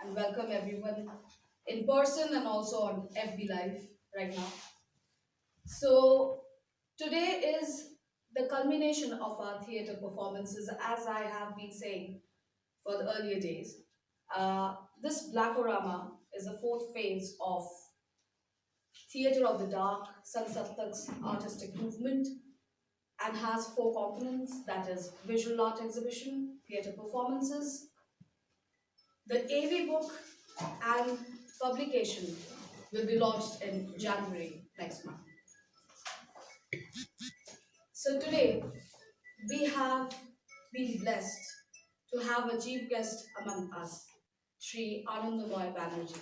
and welcome everyone in person and also on FB Live right now. So, today is the culmination of our theatre performances, as I have been saying for the earlier days. This Blackorama is the fourth phase of Theatre of the Dark, Sansaptak's artistic movement, and has four components, that is visual art exhibition, theatre performances, the AV book and publication will be launched in January next month. So today we have been blessed to have a chief guest among us, Sri Anandamoy Banerjee.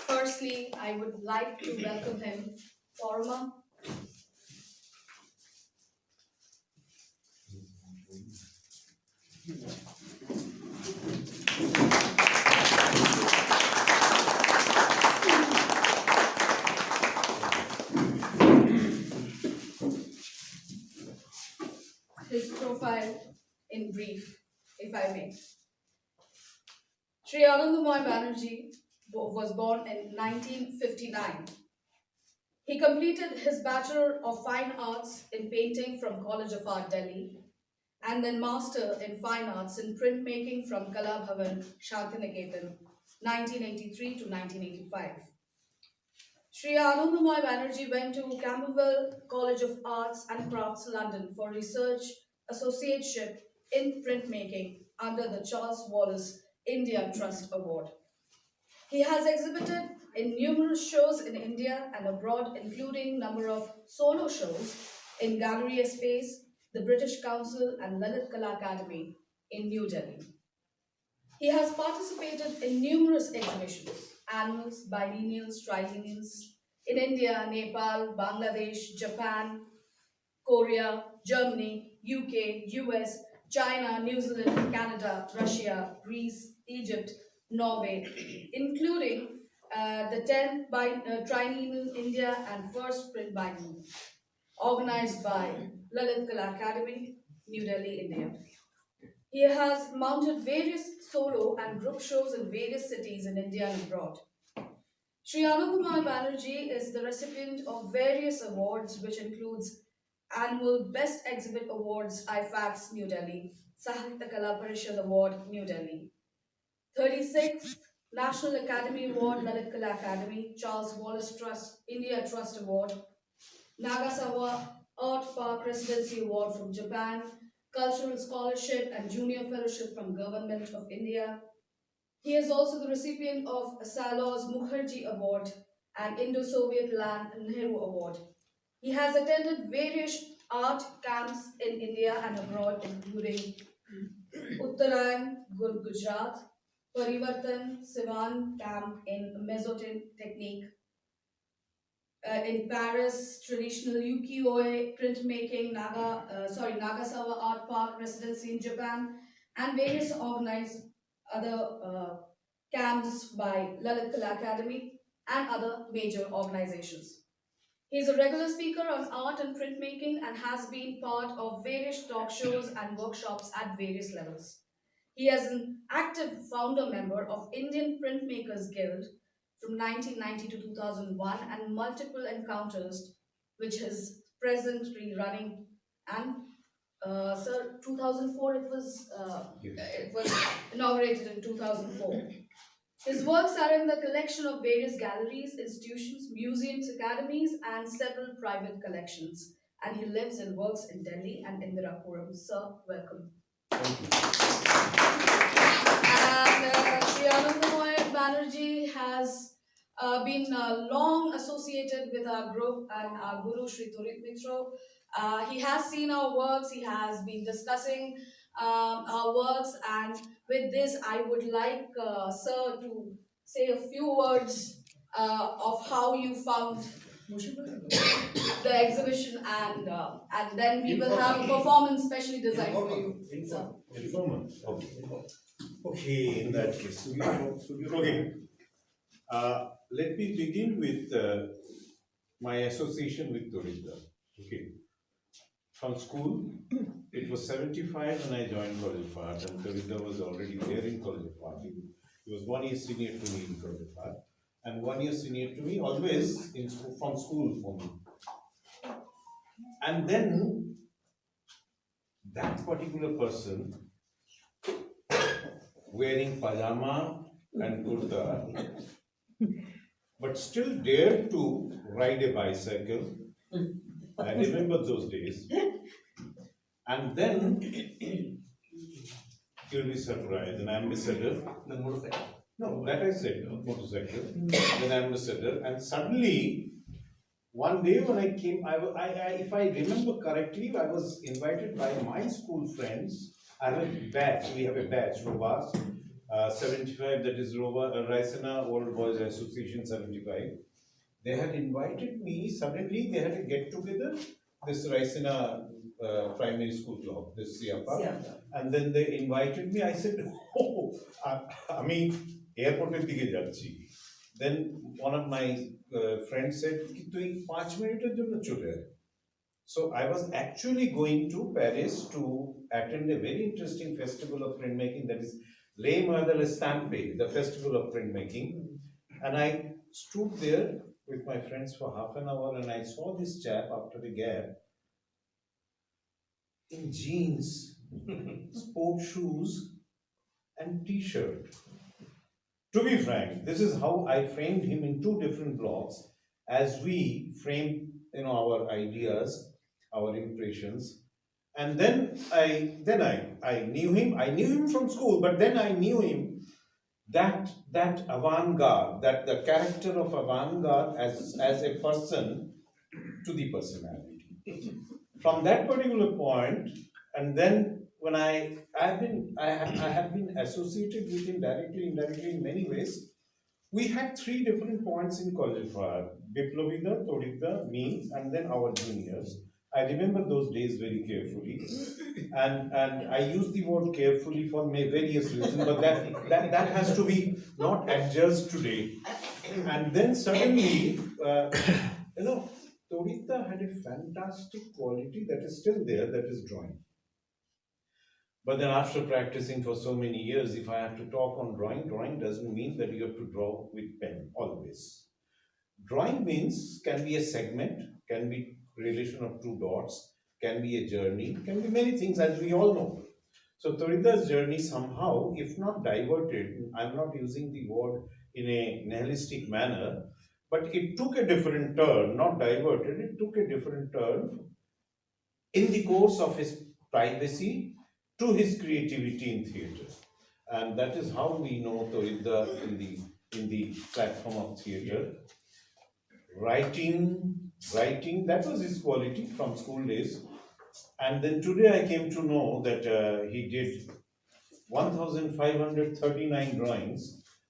Firstly, I would like to welcome him, Forma. His profile in brief, if I may. Sri Anandamoy Banerjee was born in 1959. He completed his Bachelor of Fine Arts in Painting from College of Art, Delhi, and then Master in Fine Arts in Printmaking from Kala Bhavan, Shantiniketan, 1983 to 1985. Sri Anandamoy Banerjee went to Camberwell College of Arts and Crafts, London for research associateship in printmaking under the Charles Wallace India Trust Award. He has exhibited in numerous shows in India and abroad, including number of solo shows in Gallery Space, the British Council, and Lalit Kala Academy in New Delhi. He has participated in numerous exhibitions, annuals, biennials, triennials in India, Nepal, Bangladesh, Japan, Korea, Germany, UK, US, China, New Zealand, Canada, Russia, Greece, Egypt, Norway, including the 10th Triennial India and first print biennial, organized by Lalit Kala Academy, New Delhi, India. He has mounted various solo and group shows in various cities in India and abroad. Sri Anukumar Banerjee is the recipient of various awards, which includes Annual Best Exhibit Awards, IFAX, New Delhi, Sahitya Kala Parishad Award, New Delhi, 36th National Academy Award, Lalit Kala Academy, Charles Wallace Trust, India Trust Award, Nagasawa Art Park Residency Award from Japan, Cultural Scholarship and Junior Fellowship from Government of India. He is also the recipient of Salaw's Mukherjee Award and Indo-Soviet Land Nehru Award. He has attended various art camps in India and abroad, including Uttarayan, Gujarat, Parivartan, Sivan camp in Mesotin technique, in Paris, traditional ukiyo-e printmaking, Nagasawa Art Park residency in Japan, and various organized other camps by Lalit Kala Academy and other major organizations. He is a regular speaker on art and printmaking and has been part of various talk shows and workshops at various levels. He is an active founder member of Indian Printmakers Guild from 1990 to 2001 and multiple encounters which is presently running and sir 2004 it was inaugurated in 2004. His works are in the collection of various galleries, institutions, museums, academies, and several private collections. And he lives and works in Delhi and Indirapuram. Sir, welcome. And Sri Anandamoy Banerjee has been long associated with our group and our guru Sri Turit Mitra. He has seen our works, he has been discussing our works, and with this, I would like Sir to say a few words of how you found the exhibition, and then we will have a performance specially designed for you. Sir. Informal. Okay. Okay, in that case. Okay. Let me begin with my association with Dorita. Okay. from school. It was 75 when I joined College of Art, and Kavita was already there in College of Art. He was 1 year senior to me in College of Art, and 1 year senior to me always in school, from school for me. And then that particular person wearing pajama and kurta, but still dared to ride a bicycle. I remember those days. And then you'll be surprised, an ambassador. The motorcycle. No, that I said, motorcycle. An ambassador, and suddenly one day when I came, if I remember correctly, I was invited by my school friends. I have a batch. We have a batch, Robas 75. That is Raisina Old Boys Association 75. They had invited me. Suddenly, they had a get together. This Raisina primary school club, this Siapa. And then they invited me. I said, "Oh, I mean, airport এর দিকে যাচ্ছি." Then one of my friends said, "কি তুই 5 মিনিটের জন্য চলে আয়." So I was actually going to Paris to attend a very interesting festival of printmaking, that is Les Madel Estampe, the festival of printmaking. And I stood there with my friends for half an hour, and I saw this chap after the gap in jeans, sport shoes, and t-shirt. To be frank, this is how I framed him in two different blocks as we framed, our ideas, our impressions. And then I knew him. I knew him from school, but then I knew him that avant-garde, that the character of avant-garde as a person to the personality. From that particular point, and then when I have been associated with him directly, indirectly in many ways. We had three different points in College of Art: Biplovida, Todita, me, and then our juniors. I remember those days very carefully, and I use the word carefully for various reasons, but that has to be not adjudged today. And then suddenly, Todita had a fantastic quality that is still there, that is drawing. But then after practicing for so many years, if I have to talk on drawing doesn't mean that you have to draw with pen always. Drawing means can be a segment, can be relation of two dots, can be a journey, can be many things, as we all know. So Todita's journey somehow, if not diverted, I'm not using the word in a nihilistic manner, but it took a different turn, not diverted, it took a different turn in the course of his privacy to his creativity in theatre. And that is how we know Todita in the platform of theatre. Writing, that was his quality from school days. And then today I came to know that he did 1,539 drawings,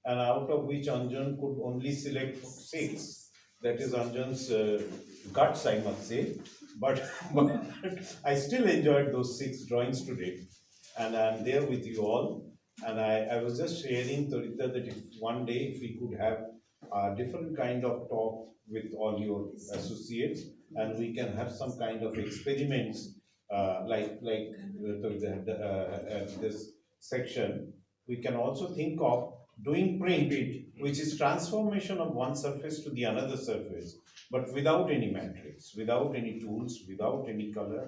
and out of which Anjan could only select 6. That is Anjan's guts, I must say. But I still enjoyed those 6 drawings today. And I'm there with you all. And I was just sharing, Todita, that if one day if we could have a different kind of talk with all your associates, and we can have some kind of experiments like this section, we can also think of doing print, which is transformation of one surface to the another surface, but without any matrix, without any tools, without any color.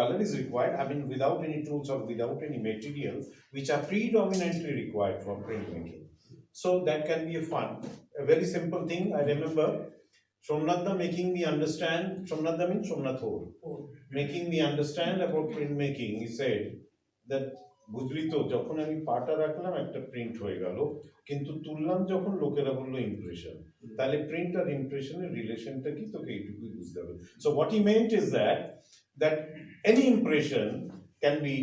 Color is required, without any tools or without any material, which are predominantly required for printmaking. So that can be a very simple thing. I remember Somnathda making me understand, Somnathda means Somnath Hor, making me understand about printmaking. He said that বুঝলি তো যখন আমি পাটা রাখলাম একটা print হয়ে গেল, কিন্তু তুললাম যখন লোকেরা বললো ইমপ্রেশন, তাহলে প্রিন্ট আর ইমপ্রেশনের রিলেশনটা কি তোকে এইটুকুই বুঝতে হবে. So what he meant is that any impression can be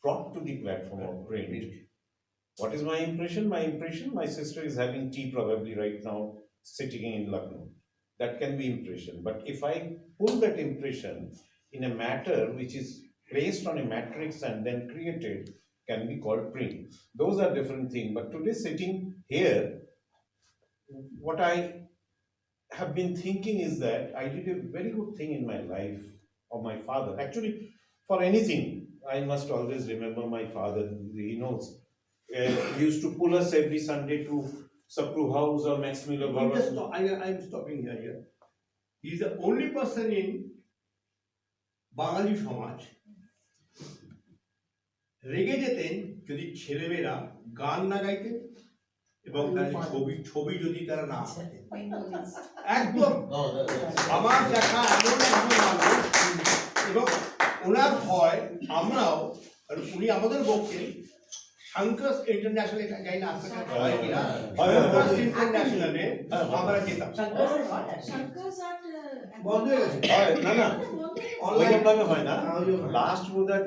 brought to the platform of print. What is my impression? My sister is having tea probably right now, sitting in Lucknow. That can be impression. But if I pull that impression in a matter which is placed on a matrix and then created, can be called print. Those are different things. But today, sitting here, what I have been thinking is that I did a very good thing in my life, or my father. Actually, for anything, I must always remember my father. He knows. He used to pull us every Sunday to Sapru House or Max Miller Bhavan. I'm stopping here. He is the only person in বাঙালি সমাজ রেগে যেতেন যদি ছেলেমেয়েরা গান না গাইতেন এবং তার ছবি ছবি যদি তারা না আঁকতেন। একদম আমার দেখা এমন একজন মানুষ, এবং ওনার ভয় আমরাও, কারণ উনি আমাদের বলছেন শঙ্কর ইন্টারন্যাশনাল, এটা জানি না আপনার কাছে হয় কিনা, শঙ্কর ইন্টারন্যাশনালে আমরা যেতাম। বন্ধ হয়ে গেছে না না, ওইরকম ভাবে হয় না। লাস্ট বোধহয়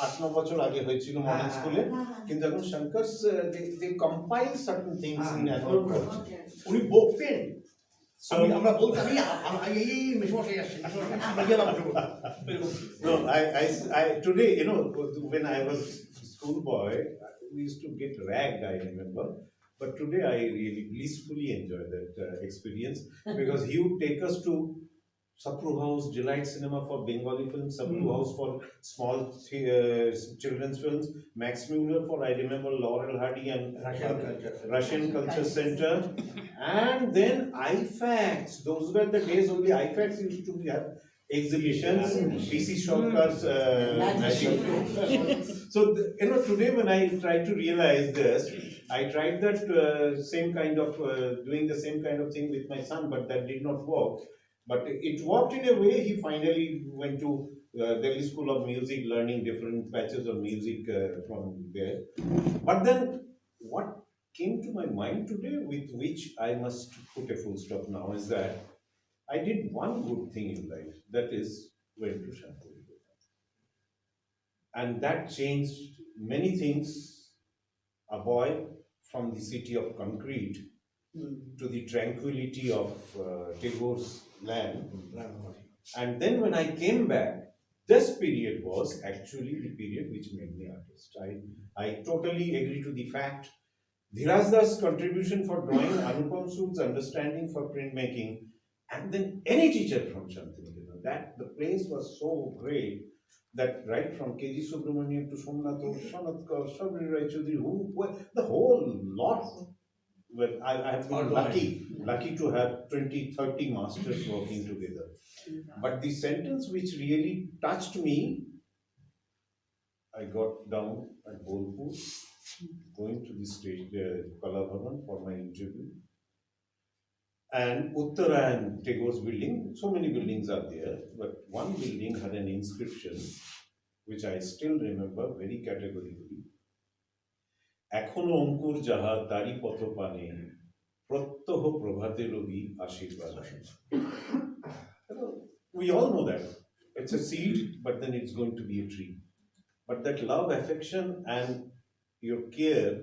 8-9 বছর আগে হয়েছিল মডেল স্কুলে, কিন্তু এখন Shankar De compile certain things in annual course. উনি বকতেন, আমরা বলতাম এই মেশমশাই আসছে, আমরা গেলাম। No, I today, you know, when I was schoolboy, we used to get ragged, I remember. But today I really blissfully enjoy that experience, because he would take us to Sapru House, Delight Cinema for Bengali films, Sapru House for small children's films, Max Muller for, I remember, Laurel Hardy and Russian Culture Center, and then IFAX. Those were the days only IFAX used to have exhibitions, PC Shawkar's magic. So, you know, today when I try to realize this, I tried that same kind of, doing the same kind of thing with my son, but that did not work. But it worked in a way. He finally went to Delhi School of Music, learning different patches of music from there. But then, what came to my mind today, with which I must put a full stop now, is that I did one good thing in life, that is, went to Shantipur. And that changed many things. A boy from the city of concrete to the tranquility of Tagore's land. And then when I came back, this period was actually the period which made me artist. I totally agree to the fact. Dhirajda's contribution for drawing, Anupam Sood's understanding for printmaking, and then any teacher from Shantiniketan, that the place was so great that right from K.G. Subramanian to Somnath, Sanatkar, Sabri Rai Chaudhary, the whole lot. Well, I have been lucky to have 20-30 masters working together. But the sentence which really touched me, I got down at Bolpur, going to the stage, Kala Bhavan for my interview. And Uttara and Tagore's building, so many buildings are there, but one building had an inscription which I still remember very categorically. এখনো অঙ্কুর যাহা তারি পথ পানে প্রত্যহ প্রভাতে রবি আশীর্বাদ। We all know that it's a seed, but then it's going to be a tree. But that love, affection, and your care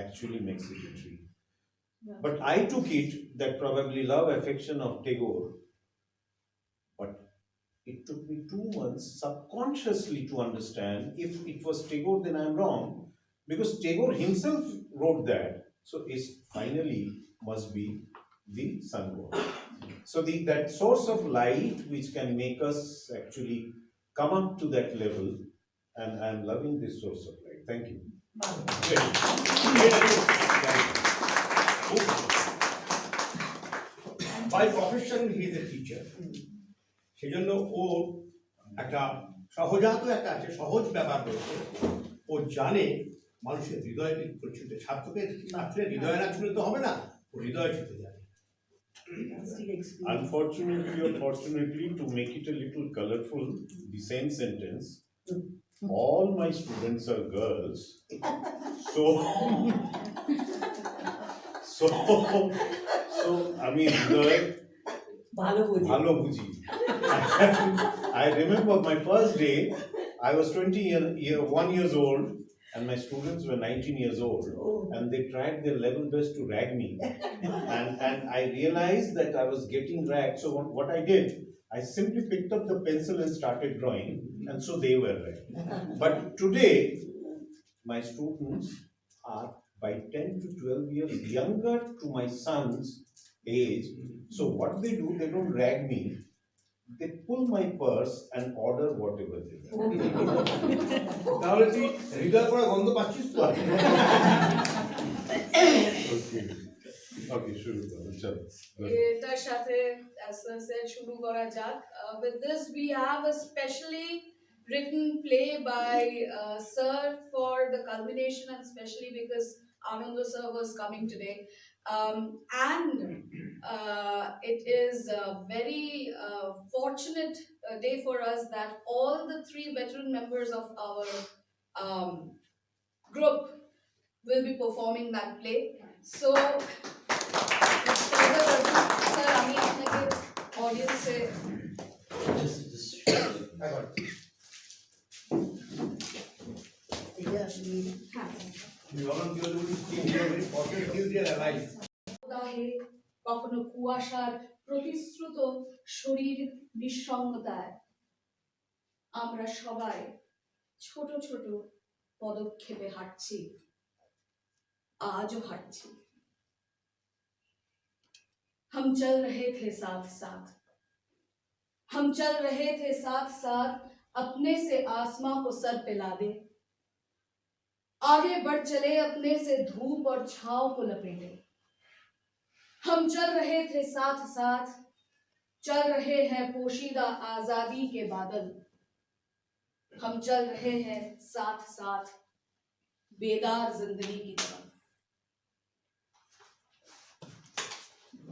actually makes it a tree. Yeah. But I took it that probably love, affection of Tagore, but it took me 2 months subconsciously to understand if it was Tagore, then I'm wrong, because Tagore himself wrote that. So it finally must be the sun god. So that source of light which can make us actually come up to that level, and I'm loving this source of light. Thank you. By profession he is a teacher. সেজন্য ও একটা সহজাত একটা আছে, সহজ ব্যাপার রয়েছে। ও জানে মানুষের হৃদয় ছুঁতে, ছাত্রকে হৃদয় না ছুঁতে তো হবে না, ও হৃদয় ছুঁতে জানে। Unfortunately or fortunately, to make it a little colorful, the same sentence, all my students are girls. So I mean, bhalo buji. I remember my first day, I was 21 years old, and my students were 19 years old, and they tried their level best to rag me. And I realized that I was getting ragged. So what I did, I simply picked up the pencil and started drawing, and so they were ragged. But today, my students are by 10 to 12 years younger to my sons age. So what they do, they don't drag me. They pull my purse and order whatever they want. তাহলে তুই হৃদয় করা গন্ধ পাচ্ছিস তো? Okay. Okay, শুরু করো, চলো। এটার সাথে as I said শুরু করা যাক। With this we have a specially written play by Sir for the culmination, and especially because Ananda Sir was coming today. And it is a very fortunate day for us that all the 3 veteran members of our group will be performing that play. So, sir, আমি আপনাকে অডিয়েন্সে কখনো কুয়াশার প্রতিশ্রুত শরীর নিঃসঙ্গতায় আমরা সবাই ছোট ছোট পদক্ষেপে হাঁটছি, আজও হাঁটছি। हम चल रहे थे साथ साथ, हम चल रहे थे साथ साथ, अपने से आसमां को सर पे ला दे, आगे बढ़ चले अपने से धूप और छांव को लपेटे। हम चल रहे थे साथ साथ, चल रहे हैं पोशीदा आजादी के बादल, हम चल रहे हैं साथ साथ बेदार जिंदगी की तरफ।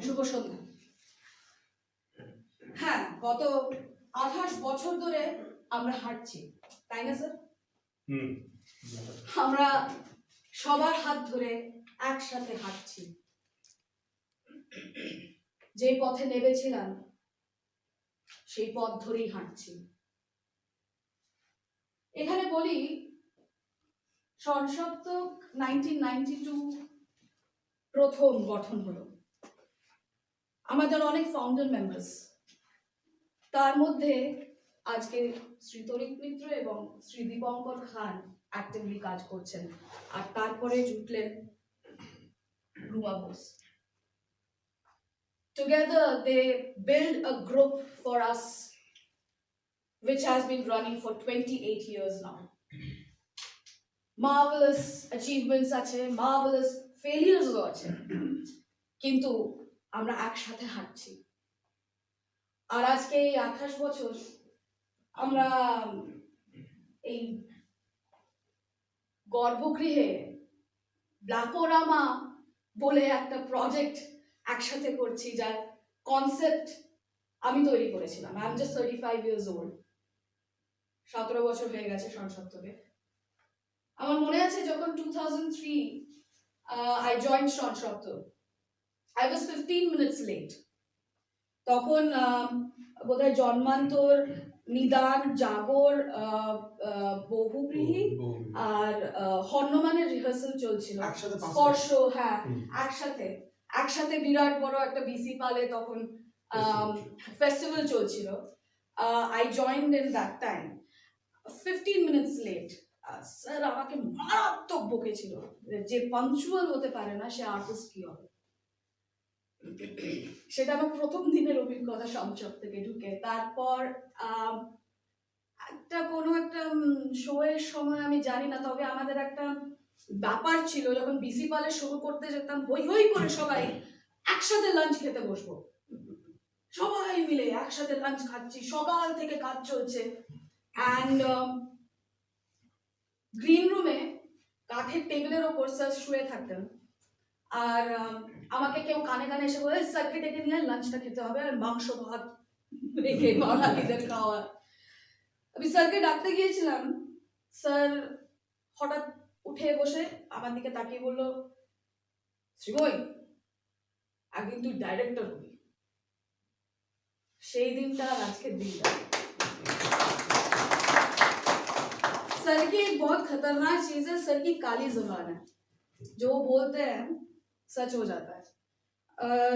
শুভ সন্ধ্যা। হ্যাঁ, গত 28 বছর ধরে আমরা হাঁটছি, তাই না স্যার? আমরা সবার হাত ধরে একসাথে হাঁটছি। যে পথে নেমেছিলাম সেই পথ ধরেই হাঁটছি। এখানে বলি সংসপ্তক 1992 প্রথম গঠন হলো। আমাদের অনেক ফাউন্ডার মেম্বার্স, তার মধ্যে আজকে শ্রী তরিক মিত্র এবং শ্রী দীপঙ্কর খান অ্যাক্টিভলি কাজ করছেন, আর তারপরে জুটলেন Ruma Bose. Together they build a group for us which has been running for 28 years now. Marvelous achievements আছে, marvelous failures ও আছে, কিন্তু আমরা একসাথে হাঁটছি। আর আজকে এই 28 বছর আমরা এই গর্ভগৃহে ব্ল্যাকোরামা বলে একটা প্রজেক্ট একসাথে করছি, যার কনসেপ্ট আমি তৈরি করেছিলাম। I am just 35 years old, 17 বছর হয়ে গেছে সংসপ্তকে। আমার মনে আছে যখন 2003 I joined সংসপ্ত, I was 15 minutes late. তখন বোধহয় জন্মান্তর, নিদান, জাগর, বহুব্রীহি আর হন্যমানের রিহার্সাল চলছিল, স্পর্শ, হ্যাঁ একসাথে বিরাট বড় একটা বিসি পালে তখন ফেস্টিভ্যাল চলছিল। I joined in that time, 15 minutes late. Sir আমাকে মারাত্মক বকেছিল, যে পাঞ্চুয়াল হতে পারে না সে আর্টিস্ট কি হবে। সেটা আমার প্রথম দিনের অভিজ্ঞতা সংসদ থেকে ঢুকে। তারপর কোনো একটা শো এর সময় আমি জানি না, তবে আমাদের একটা ব্যাপার ছিল, যখন বিসি পালে শুরু করতে যেতাম হই হই করে সবাই একসাথে লাঞ্চ খেতে বসবো, সবাই মিলে একসাথে লাঞ্চ খাচ্ছি, সকাল থেকে কাজ চলছে। অ্যান্ড গ্রিন রুমে কাঠের টেবিলের ওপর স্যার শুয়ে থাকতেন, আর আমাকে কেউ কানে কানে এসে বলে স্যারকে ডেকে নিয়ে লাঞ্চটা খেতে হবে, আর মাংস ভাত রেখে বাঙালিদের খাওয়া। আমি স্যারকে ডাকতে গিয়েছিলাম, স্যার হঠাৎ উঠে বসে আমার দিকে তাকিয়ে বলল, শ্রীময়ী একদিন তুই ডাইরেক্টর হবি। সেই দিনটা আর আজকের দিনটা। सर की एक बहुत खतरनाक चीज है, सर की काली जुबान है, जो वो बोलते हैं सच हो जाता है। और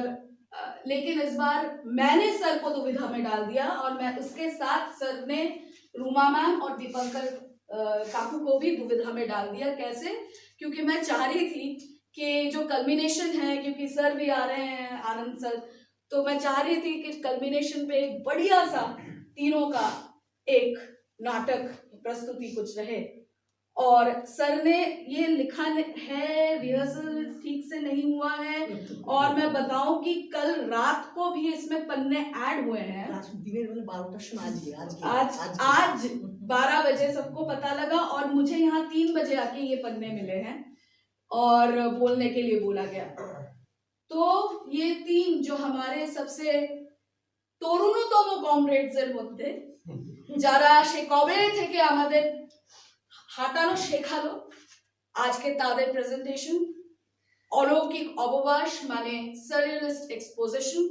लेकिन इस बार मैंने सर को दुविधा में डाल दिया, और मैं उसके साथ सर ने रूमा मैम और दीपंकर काकू को भी दुविधा में डाल दिया। कैसे? क्योंकि मैं चाह रही थी कि जो कल्मिनेशन है, क्योंकि सर भी आ रहे हैं, आनंद सर, तो मैं चाह रही थी कि कल्मिनेशन पे एक बढ़िया सा तीनों का एक नाटक प्रस्तुति कुछ रहे। और सर ने ये लिखा है, रिहर्सल ठीक से नहीं हुआ है, और मैं बताऊं कि कल रात को भी इसमें पन्ने ऐड हुए हैं। आज 12 बजे सबको पता लगा, और मुझे यहाँ 3 बजे आके ये पन्ने मिले हैं और बोलने के लिए बोला गया। तो ये 3 जो हमारे सबसे তরুণতম কমরেডসের মধ্যে যারা সে কবে থেকে আমাদের হাঁটানো শেখালো, আজকে তাদের প্রেজেন্টেশন অলৌকিক অববাস মানে surrealist exposition,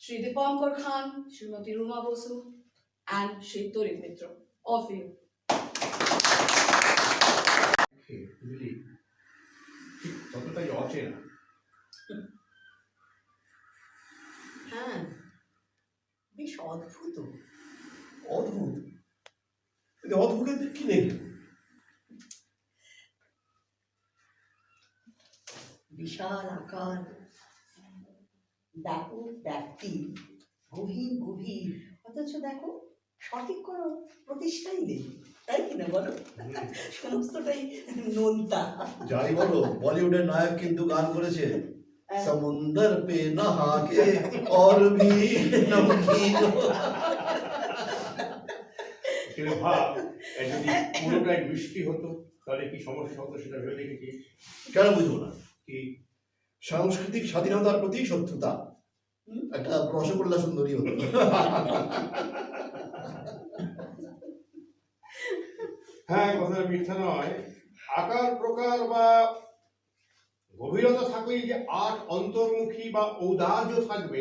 Shri Dipankar Khan, Shrimati Ruma Basu and Shri Tarit Mitra. All of you. বুঝলি ঠিক ততটাই অচেনা। হ্যাঁ, বেশ অদ্ভুত। অদ্ভুত? অদ্ভুতের কি নেই? বিশাল আকার, ব্যাপক ব্যাপ্তি, গভীর গভীর, অথচ দেখো সঠিক কোনো প্রতিষ্ঠাই নেই, তাই কিনা বলো? সমস্তটাই নোনতা। যাই বলো, বলিউডের নায়ক কিন্তু গান করেছে সমুন্দর পে নহা কে और भी नमकीन। কিন্তু ভাব যদি পুরোটাই বৃষ্টি হতো তাহলে কি সমস্যা হতো সেটা ভেবে দেখেছি। কেন বুঝবো না? কি সাংস্কৃতিক স্বাধীনতার প্রতি শত্রুতা একটা রসগোল্লা সুন্দরী হতো। হ্যাঁ, কথাটা মিথ্যা নয়। আকার প্রকার বা গভীরতা থাকলেই যে আট অন্তর্মুখী বা ঔদার্য থাকবে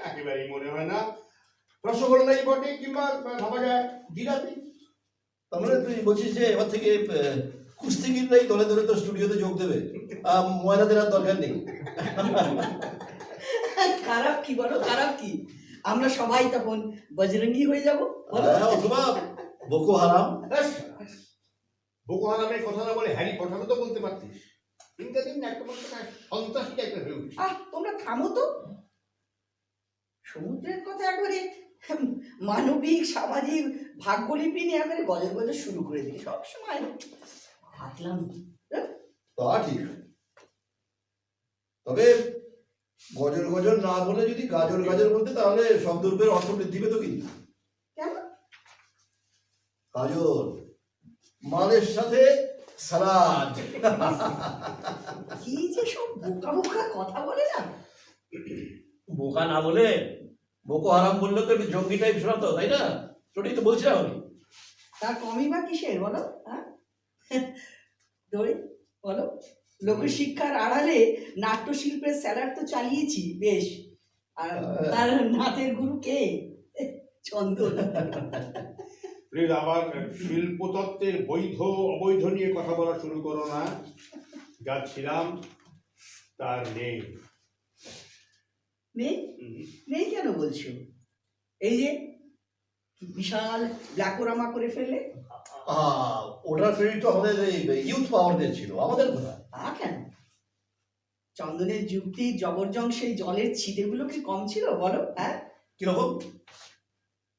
একেবারেই মনে হয় না। রসগোল্লাই বটে, কিংবা ভাবা যায় জিলাপি। তার মানে তুই বলছিস যে এবার থেকে কুস্তিগিররাই দলে দলে তোর স্টুডিওতে যোগ দেবে, ময়নাদের আর দরকার নেই। খারাপ কি বলো, খারাপ কি? আমরা সবাই তখন বজরঙ্গি হয়ে যাবো। অথবা বোকো হারাম। বোকো হারামের কথা না বলে হ্যারি পটারও তো বলতে পারতিস। দিনকে দিন একটা সন্ত্রাসী টাইপের হয়ে উঠছে। তোমরা থামো তো। সমুদ্রের কথা একবারে মানবিক সামাজিক ভাগ্যলিপি নিয়ে একবারে গজর গজর শুরু করে দিই সবসময়। হাতলাম তা ঠিক, তবে গজর গজর না বলে যদি গাজর গাজর বলতে তাহলে শব্দরূপের অর্থ বৃদ্ধি পেত কিন্তু। কেন? গাজর মালের সাথে সালাদ। কি যে সব বোকা বোকা কথা বলে না। বোকা না বলে বোকো হারাম বললে তো একটু জঙ্গি টাইপ শোনাতো, তাই না? ওটাই তো বলছিলাম আমি। তার কমই বা কিসের বলো? ধরে বলো, লোকশিক্ষার আড়ালে নাট্যশিল্পের স্যালাড তো চালিয়েছি বেশ। আর তার নাটের গুরু কে? চন্দন। প্লিজ আবার শিল্পতত্ত্বের বৈধ অবৈধ নিয়ে কথা বলা শুরু করো না। যা ছিলাম তার নেই। নেই? নেই কেন বলছো? এই যে বিশাল ব্ল্যাকোরামা করে ফেললে। ওটার ক্রেডিট তো আমাদের ইউথ পাওয়ারদের ছিল, আমাদের কোথায়? তা কেন? চন্দনের যুক্তি জবরজং সেই জলের ছিটেগুলো কি কম ছিল বলো? হ্যাঁ, কিরকম?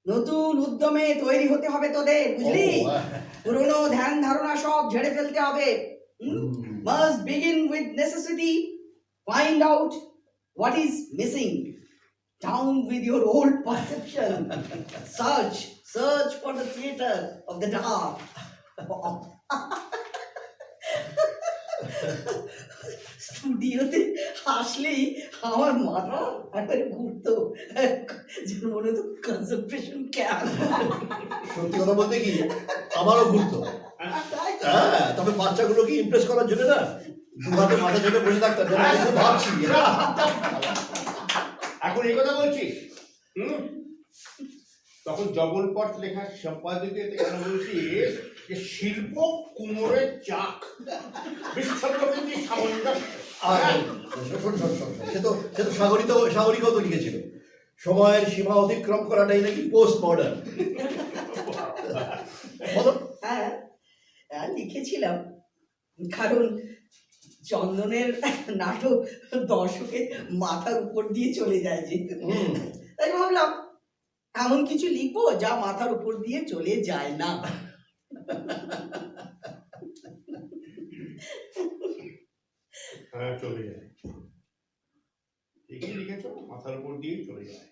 নতুন উদ্যমে তৈরি হতে হবে তোদের, বুঝলি? পুরনো ধ্যান ধারণা সব ঝেড়ে ফেলতে হবে। Must begin with necessity. Find out what is missing. Down with your old perception. Search for the theater of the dark. স্টুডিওতে আসলেই আমার মাথা একবারে ঘুরতো, যেন মনে হতো কনসেন্ট্রেশন ক্যাম্প। সত্যি কথা বলতে কি আমারও ঘুরতো। হ্যাঁ, তবে বাচ্চাগুলোকে ইমপ্রেস করার জন্য না দু হাতে মাথা চেপে বসে থাকতাম, যেন আমি ভাবছি। এখন এই কথা বলছিস? তখন জবলপট লেখা সম্পাদকীয়তে কেন বলছিস যে শিল্প কুমোরের চাক, বিশ্বব্যাপী সামঞ্জস্য। সে তো সাগরিকাও তো লিখেছিল সময়ের সীমা অতিক্রম করাটাই নাকি পোস্ট মডার্ন। হ্যাঁ লিখেছিলাম, কারণ চন্দনের নাটক দর্শকের মাথার উপর দিয়ে চলে যায় যে, তাই ভাবলাম এমন কিছু লিখবো যা মাথার উপর দিয়ে চলে যায় না। হ্যাঁ, চলে যায়। ঠিকই লিখেছো, মাথার উপর দিয়েই চলে যায়।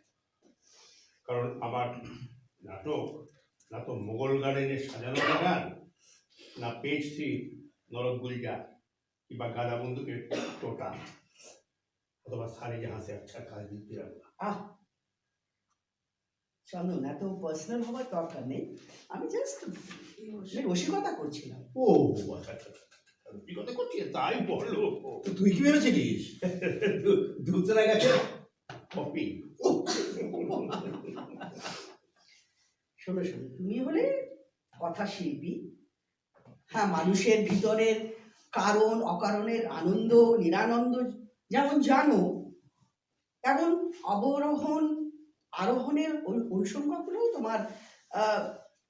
কারণ আমার নাটক না তো মোগল গার্ডেনে সাজানো গান, না পেজ থ্রি নরক গুলজার, কিংবা গাদা বন্দুকের টোটা, অথবা সারে জাহাঁ সে আচ্ছা কাজ দিতে আহ চন্দন, এত পার্সোনাল হওয়ার দরকার নেই, আমি জাস্ট রসিকতা করছিলাম। ও আচ্ছা আচ্ছা আচ্ছা, বিগত করছি তাই বলো। তো তুই কি ভেবেছিলিস? দুসরা গেছে কপি। শোনো শোনো, তুমি হলে কথা শিল্পী, হ্যাঁ, মানুষের ভিতরের কারণ অকারণের আনন্দ নিরানন্দ যেমন জানো, তেমন অবরোহণ আরোহণের অনুষঙ্গগুলো তোমার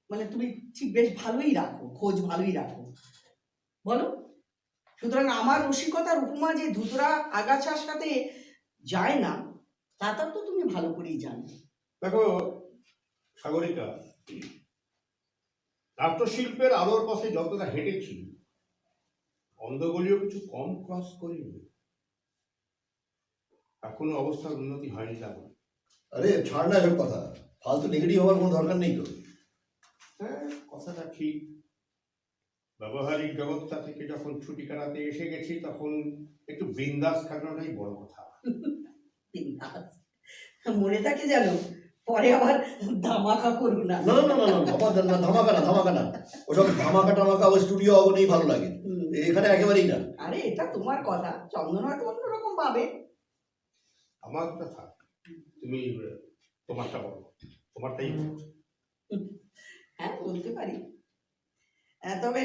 মানে তুমি ঠিক বেশ ভালোই রাখো, খোঁজ ভালোই রাখো, বলো। সুতরাং আমার রসিকতার উপমা যে ধুতরা আগাছার সাথে যায় না, তা তো তুমি ভালো করেই জানো। দেখো সাগরিকা, নাট্যশিল্পের আলোর পথে যতটা হেঁটেছি, অন্ধগলিও কিছু কম ক্রস করিনি। এখনো অবস্থার উন্নতি হয়নি তেমন। আরে ছাড় না এসব কথা, ফালতু নেগেটিভ হওয়ার কোনো দরকার নেই তো। হ্যাঁ, কথাটা ঠিক। ব্যবহারিক জগৎটা থেকে যখন ছুটি কাটাতে এসে গেছি, তখন একটু বিন্দাস কাটানোটাই বড় কথা। বিন্দাস। মনে থাকে জানো, পরে আবার ধামাকা করো না। না না না না না, আবার না, ধামাকা না, ওসব ধামাকা টামাকা ওই স্টুডিও অবনেই ভালো লাগে, এখানে একেবারেই না। আরে এটা তোমার কথা, চন্দন হয়তো অন্যরকম ভাবে। আমার কথা তুমি তোমারটা বলো, তোমারটাই বলো। হ্যাঁ, বলতে পারি, তবে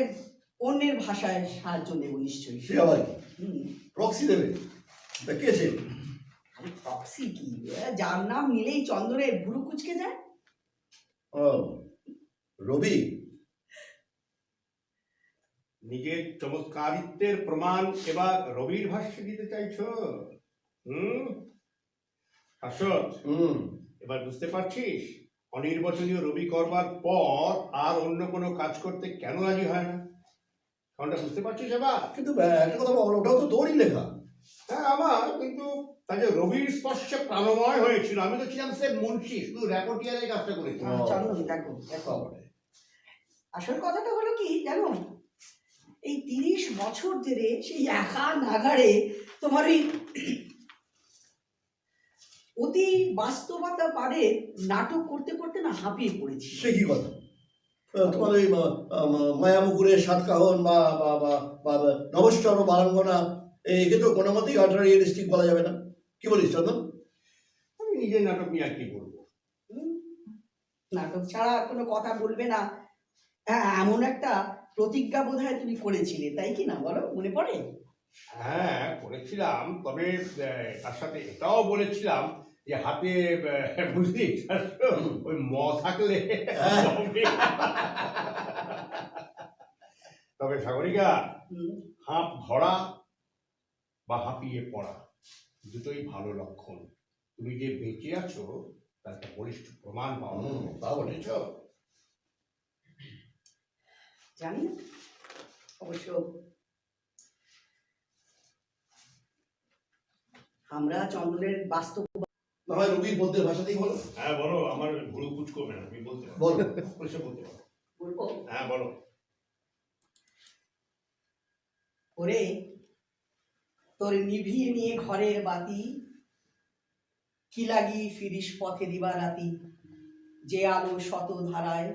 অন্যের ভাষায় সাহায্য নেব নিশ্চয়ই। সে আবার কি, হুম। প্রক্সি দেবে? তা কে সে? আরে প্রক্সি কি, যার নাম নিলেই চন্দনের ভুরু কুচকে যায়। ও, রবি। নিজের চমৎকারিত্বের প্রমাণ এবার রবির ভাষ্যে দিতে চাইছো? শাশ্বত, এবার বুঝতে পারছিস অনির্বাচনীয় রবি করবার পর আর অন্য কোনো কাজ করতে কেন রাজি হয় না? কারণটা বুঝতে পারছিস এবার? কিন্তু একটা কথা বল, ওটাও তো তোরই লেখা। হ্যাঁ আমার, কিন্তু তাই যে রবির স্পর্শে প্রাণময় হয়েছিল। আমি তো ছিলাম সে মুন্সি, শুধু রেপোর্টিয়ারের কাজটা করেছি। চন্দন দেখো দেখো, আসল কথাটা হলো কি জানো, এই 30 বছর ধরে সেই একা নাগাড়ে তোমার ওই অতি বাস্তবতা পারে নাটক করতে করতে না হাঁপিয়ে পড়েছি। সে কি কথা? তোমার ওই মায়ামুকুরের সাতকাহন বা বা বা বা নবশ্চর বারাঙ্গনা, একে তো কোনো মতেই আল্ট্রা রিয়েলিস্টিক বলা যাবে না। কি বলিস চন্দন? আমি নিজের নাটক নিয়ে আর কি বলবো? নাটক ছাড়া আর কোনো কথা বলবে না, হ্যাঁ, এমন একটা প্রতিজ্ঞা বোধহয় তুমি করেছিলে, তাই কি না বলো, মনে পড়ে? হ্যাঁ করেছিলাম, তবে তার সাথে এটাও বলেছিলাম যে হাতে বুঝলি ওই থাকলে। তবে সাগরিকা, হাঁপ ধরা বা হাঁপিয়ে পড়া দুটোই ভালো লক্ষণ। তুমি যে বেঁচে আছো তার একটা বলিষ্ঠ প্রমাণ পাওয়া। তা বলেছ? জানি না, অবশ্য আমরা চন্দনের বাস্তব না হয় রবির বলতে ভাষাতেই বলো। হ্যাঁ বলো, আমার ভুরু কুচকবে না, আমি বলতে পারবো। বলো। বলতে পারো। বলবো। হ্যাঁ বলো। ওরে, তোর নিভিয়ে নিয়ে ঘরের বাতি, কি লাগি ফিরিস পথে দিবা রাতি, যে আলো শত ধারায়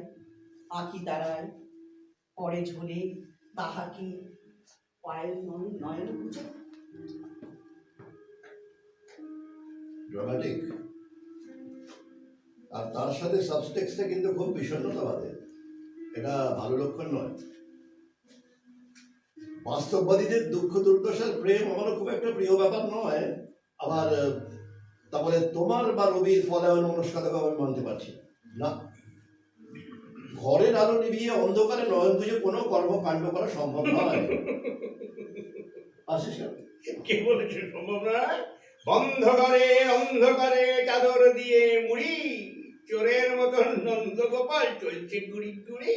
আঁকি তারায় পরে ঝোলে, তাহাকে পায়ের নয়ন বুঝে। ড্রামাটিক, আর তার সাথে সাবটেক্সটা কিন্তু খুব বিষণ্ণতা বাদে, এটা ভালো লক্ষণ নয়। বাস্তববাদীদের দুঃখ দুর্দশার প্রেম আমারও খুব একটা প্রিয় ব্যাপার নয়, আবার তারপরে তোমার বা রবির পলায়ন মনস্কতাকে আমি মানতে পারছি না। ঘরের আলো নিভিয়ে অন্ধকারে নয়ন বুঝে কোনো কর্মকাণ্ড করা সম্ভব নয়। আসিস কেন? কে বলেছে সম্ভব নয়? অন্ধকারে চাদর দিয়ে মুড়ি, চোরের মতন নন্দগোপাল চলছে গুড়ি গুড়ি।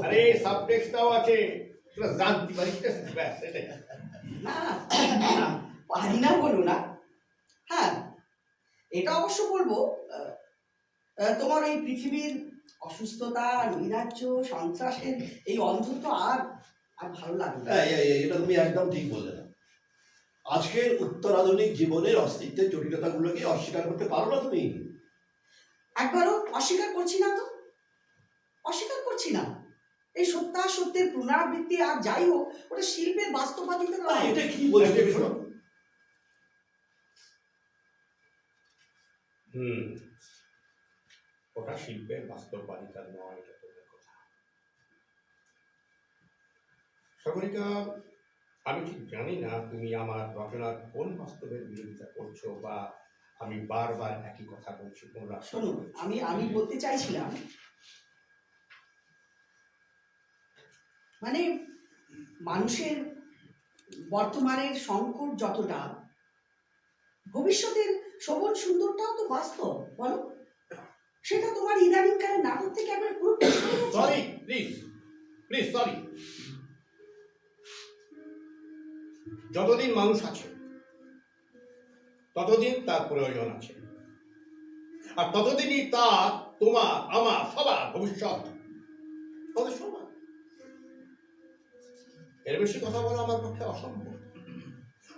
আরে সাবটেক্সটাও আছে, তোরা জানতে পারিস না, ব্যাস এটাই। না পারি না বলো না। হ্যাঁ, এটা অবশ্য বলবো, তোমার এই পৃথিবীর অসুস্থতা, নৈরাজ্য, সন্ত্রাসের এই অন্ধত্ব আর আর ভালো লাগে না। এটা তুমি একদম ঠিক বললে না। আজকের উত্তরাধুনিক জীবনের অস্তিত্বের জটিলতাগুলোকে অস্বীকার করতে পারো না তুমি। একবারও অস্বীকার করছি না, তো অস্বীকার করছি না। এই সত্যের পুনরাবৃত্তি আর যাই হোক, ওটা শিল্পের বাস্তববাদিতা নয়। এটা কি বলছো তুমি শোনো? ওটা শিল্পের বাস্তববাদিতা নয়, এটা তোদের কথা। সাগরিকা, আমি ঠিক জানি না তুমি আমার রচনার কোন বাস্তবের বিরোধিতা করছো, বা আমি বারবার একই কথা বলছি। শোনো, আমি বলতে চাইছিলাম, মানে মানুষের বর্তমানের সংকট যতটা, ভবিষ্যতের শোভন সুন্দরটাও তো বাস্তব, বলো? সেটা তোমার ইদানিংকালের নাটক থেকে একবার পুরো সরি, প্লিজ সরি। যতদিন মানুষ আছে ততদিন তার প্রয়োজন আছে, আর ততদিনই তার, তোমার, আমার, সবার ভবিষ্যৎ আমাদের সমান। এর বেশি কথা বলা আমার পক্ষে অসম্ভব।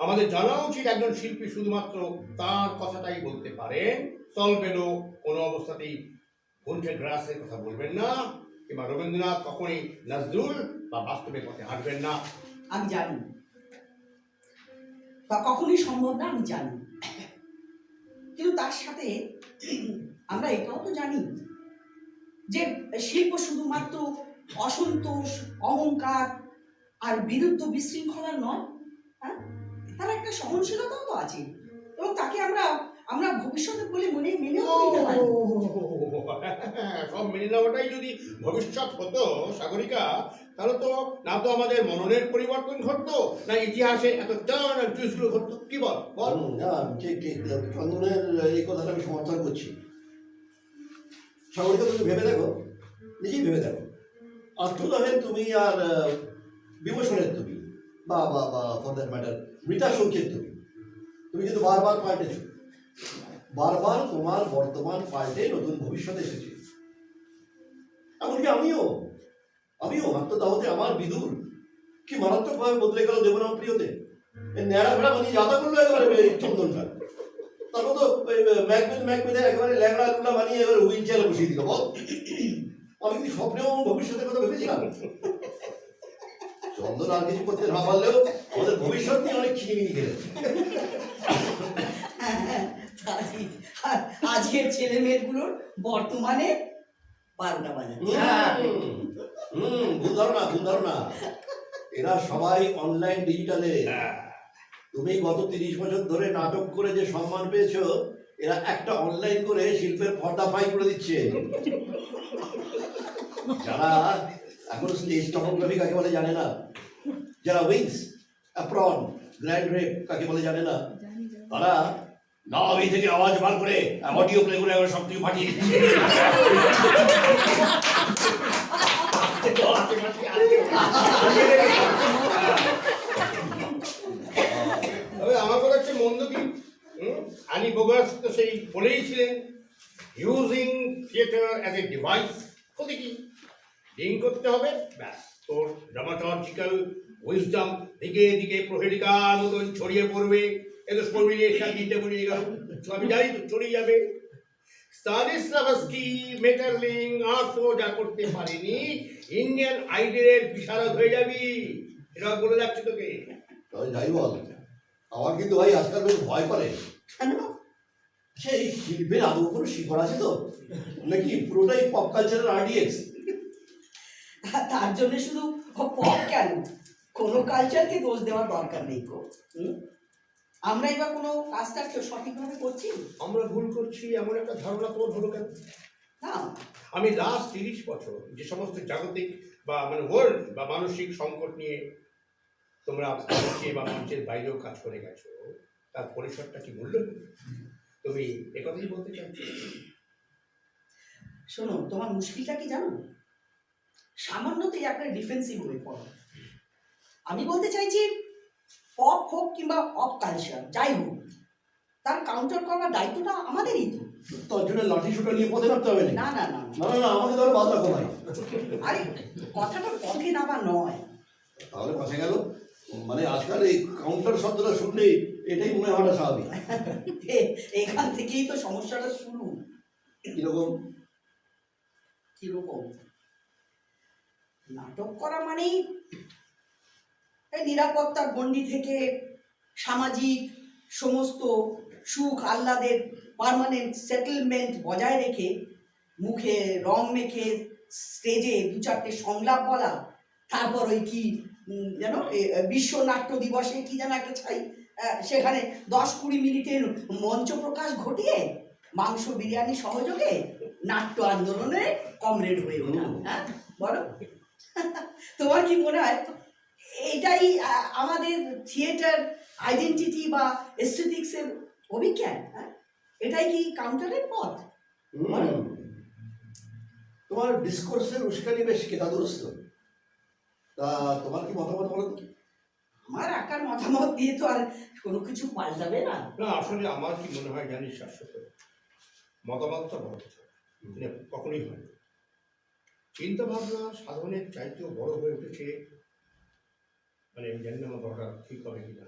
আমাদের জানা উচিত একজন শিল্পী শুধুমাত্র তার কথাটাই বলতে পারেন। সলবেলো কোনো অবস্থাতেই ভুনচে গ্রাসের কথা বলবেন না, কিংবা রবীন্দ্রনাথ কখনই নজরুল বা বাস্তবের পথে হাঁটবেন না। আমি জানি, তা কখনোই সম্ভব না, আমি জানি। কিন্তু তার সাথে আমরা এটাও তো জানি যে শিল্প শুধুমাত্র অসন্তোষ, অহংকার আর বিরুদ্ধ বিশৃঙ্খলা নয়। হ্যাঁ, তার একটা সহনশীলতাও তো আছে, এবং তাকে আমরা ভবিষ্যতে বলে মেনেও নিতে পারি। সব মেনে নেওয়াটাই যদি ভবিষ্যৎ হতো সাগরিকা, তাহলে তো না তো আমাদের মননের পরিবর্তন ঘটতো, না ইতিহাসে এত টার্ন আর টুইস্টগুলো ঘটতো। কি বল? ঠিক চন্দনের এই কথাটা আমি সমর্থন করছি। সাগরিকা, তুমি ভেবে দেখো, নিজেই ভেবে দেখো, আত্মদাহের তুমি আর বিমোশনের তুমি, বা ফর দ্যাট ম্যাটার মৃতা শৌচের তুমি কিন্তু বারবার পাল্টেছো। বারবার তোমার বর্তমান পাল্টে নতুন ভবিষ্যৎ এসেছে। এমনকি আমিও আত্মদাহতে আমার বিদুর কি মারাত্মকভাবে বদলে গেল দেবনাম প্রিয়তে। ন্যাড়া ভেড়া বানিয়ে যাতা করলো একেবারে চন্দনটা। তারপর তো ম্যাকবেদে একেবারে ল্যাংড়া লুলা বানিয়ে এবার হুইল চেয়ারে বসিয়ে দিল। বল, আমি কি স্বপ্নেও ভবিষ্যতের কথা ভেবেছিলাম? চন্দন আর কিছু করতে না পারলেও আমাদের ভবিষ্যৎ নিয়ে অনেক খিমিনি গেলেছে। আর আজকের ছেলে মেয়েগুলোর বর্তমানে 12টা বাজে। ভুল ধারণা। এরা সবাই অনলাইন ডিজিটালে। তুমি গত 30 বছর ধরে নাটক করে যে সম্মান পেয়েছো, এরা একটা অনলাইন করে শিল্পের পর্দাফাই করে দিচ্ছে। যারা এখন স্টেজ টপোগ্রাফি কাকে বলে জানে না, যারা উইংস, অ্যাপ্রন, গ্র্যান্ড রেপ কাকে বলে জানে না, তারা নাভি থেকে আওয়াজ বার করে অডিও প্লে করে সব কিছু পাঠিয়ে দিচ্ছে। তবে আমার কথা হচ্ছে মন্দ কি, আনি বোগাস তো সেই বলেইছিলেন, using theatre as a device. ক্ষতি কি? লিং করতে হবে, ব্যাস, তোর ড্রামাটর্জিক্যাল উইজডম দিকে দিকে প্রহেলিকার মতন ছড়িয়ে পড়বে। এত ফর্মিলিয়েশন দিতে পড়িয়ে গেল, আমি জানি তো ছড়িয়ে যাবে। স্টানিস্লাভস্কি, মেটারলিং, আর্থো যা করতে পারেনি, ইন্ডিয়ান আইডলের বিশারদ হয়ে যাবি। এটা বলে যাচ্ছে তোকে। তবে যাই বল, আমার কিন্তু ভাই আজকাল বেশ ভয় করে। কেন? সেই শিল্পের আদৌ কোনো শিকড় আছে তো, নাকি পুরোটাই পপ কালচারের RDX? তার জন্য শুধু পপ কেন, কোনো কালচারকে দোষ দেওয়ার দরকার নেই গো। আমরা এবার কোনো কাজটা সঠিকভাবে করছি? আমরা ভুল করছি এমন একটা ধারণা তোর হলো কেন? না, আমি লাস্ট 30 বছর যে সমস্ত জাগতিক বা মানে ওয়ার্ল্ড বা মানসিক সংকট নিয়ে তোমরা মঞ্চে বা মঞ্চের বাইরেও কাজ করে গেছো, তার পরিসরটা কি মূল্য? তুমি একথাই বলতে চাইছো? শোনো, তোমার মুশকিলটা কি জানো? সামান্যতেই একটা ডিফেন্সিভ হয়ে পড়ো। আমি বলতে চাইছি, পপ হোক কিংবা অপ কালচার যাই হোক, তার কাউন্টার করার দায়িত্বটা আমাদেরই তো। তোর জন্য লাঠি সুটা নিয়ে পথে নামতে হবে না। না না না না না না, আমাকে ধরো বাদ রাখো ভাই। আরে কথাটা পথে নামা নয়। তাহলে বাঁচা গেল। মানে আজকাল এই কাউন্টার শব্দটা শুনলেই এটাই মনে হওয়াটা স্বাভাবিক। এখান থেকেই তো সমস্যাটা শুরু। কিরকম? কিরকম? নাটক করা মানেই এই নিরাপত্তার গণ্ডি থেকে সামাজিক সমস্ত সুখ আহ্লাদের পার্মানেন্ট সেটেলমেন্ট বজায় রেখে মুখে রং মেখে স্টেজে দু চারটে সংলাপ বলা, তারপর ওই কি যেন বিশ্ব নাট্য দিবসে কি যেন একটা চাই, সেখানে 10-20 মিনিটের মঞ্চ প্রকাশ ঘটিয়ে মাংস বিরিয়ানি সহযোগে নাট্য আন্দোলনে কমরেড হয়ে ওঠা। হ্যাঁ বলো, তোমার কি মনে হয় এটাই আমাদের থিয়েটার আইডেন্টিটি বা এস্থেটিক্সের অভিজ্ঞান? হ্যাঁ, এটাই কি কাউন্টারের পথ? তোমার ডিসকোর্সের উস্কানি বেশ কেতাদুরস্ত। তা তোমার কি মতামত বলো তো? আমার একার মতামত দিয়ে তো আর কোনো কিছু পাল্টাবে না। না, আসলে আমার কি মনে হয় জানিস শাশ্বত, মতামতটা বড় কিছু কখনোই হয় না। চিন্তা ভাবনা সাধনের চাইতেও বড় হয়ে উঠেছে, মানে আমি জানি না আমার বড়টা ঠিক হবে কিনা,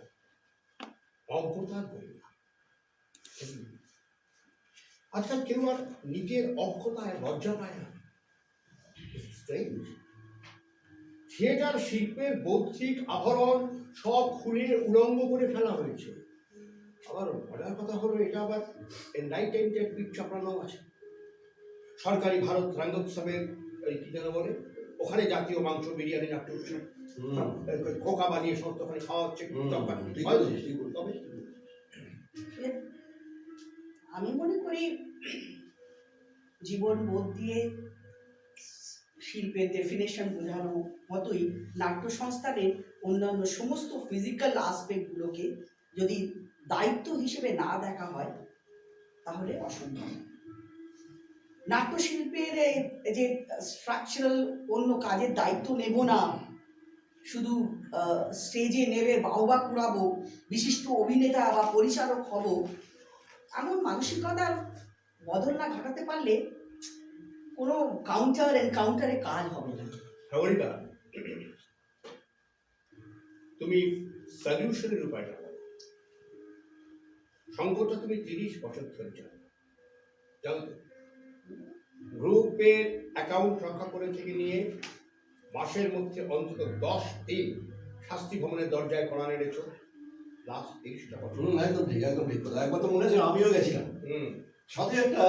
অজ্ঞতার পরিমাণ। আজকাল কেউ আর নিজের অজ্ঞতায় লজ্জা পায় না। থিয়েটার শিল্পের বৌদ্ধিক আভরণ সব খুলে উলঙ্গ করে ফেলা হয়েছে। আবার মজার কথা হলো, এটা আবার এনলাইটেন্ডের পিঠ চাপড়ানো আছে। সরকারি ভারত রঙ্গোৎসবের ওই কি যেন বলে, ওখানে জাতীয় মাংস বিরিয়ানি নাট্য উৎসব, খোকা বানিয়ে সমস্ত ওখানে খাওয়া হচ্ছে। তবে আমি মনে করি জীবন বোধ দিয়ে শিল্পের ডেফিনেশন বোঝানো মতোই নাট্য সংস্থানের অন্যান্য সমস্ত ফিজিক্যাল আসপেক্টগুলোকে যদি দায়িত্ব হিসেবে না দেখা হয় তাহলে অসম্ভব। নাট্যশিল্পের যে স্ট্রাকচারাল অন্য কাজের দায়িত্ব নেব না, শুধু স্টেজে নেবে বাহবা কুড়াবো, বিশিষ্ট অভিনেতা বা পরিচালক হব, এমন মানসিকতার বদল না ঘটাতে পারলে কোনো কাউন্টার এনকাউন্টারে কাজ হবে না। হাওড়িকা, তুমি সলিউশনের উপায়টা বলো। সংকটটা তুমি 30 বছর ধরে জানো, জানো তো? গ্রুপের অ্যাকাউন্ট রক্ষা করে থেকে নিয়ে মাসের মধ্যে অন্তত 10 দিন শাস্তি ভবনের দরজায় কড়া নেড়েছো, লাস্ট 30টা বছর। একদম ঠিক, একদম ঠিক কথা। একবার তো মনে আছে আমিও গেছিলাম, সাথে একটা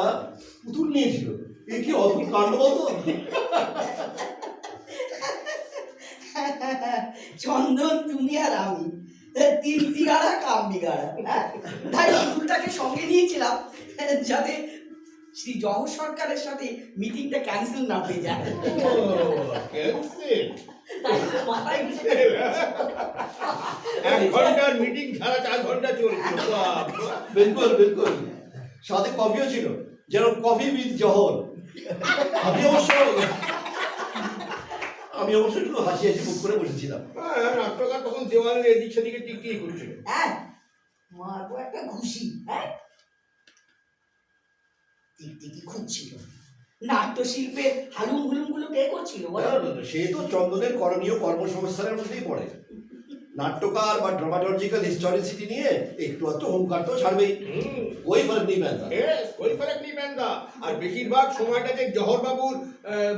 পুতুল নিয়েছিল। এ কি অদ্ভুত কাণ্ড বলতো। চন্দন, তুমি আর আমি 3 বিঘাড়া কাম বিঘাড়া। তাই পুতুলটাকে সঙ্গে নিয়েছিলাম যাতে শ্রী জহ সরকারের সাথে মিটিংটা ক্যান্সেল না হয়ে যায়। মাথায় 1 ঘন্টার মিটিং ছাড়া 4 ঘন্টা চলছে। বিলকুল বিলকুল, সাথে কফিও ছিল, যেন কফি উইথ জহর। আমি অবশ্য একটু হাসি হাসি মুখ করে বসেছিলাম। নাট্যকার তখন দেওয়ালের এদিক সেদিকে টিকটিকি করছিল। হ্যাঁ, মারবো একটা ঘুষি। হ্যাঁ, টিকটিকি খুঁজছিল। নাট্যশিল্পের হালুম হুলুম গুলো কে করছিল বলো? সে তো চন্দনের করণীয় কর্মসংস্থানের মধ্যেই পড়ে। নাট্যকার বা ড্রামাটর্জিক্যাল হিস্টোরিসিটি নিয়ে একটু একটু হোমকার তো ছাড়বেই। ওই ফরক নেই ব্যান্ডা, ওই ফরক নেই ব্যান্ডা। আর বেশিরভাগ সময়টা যে জহর বাবুর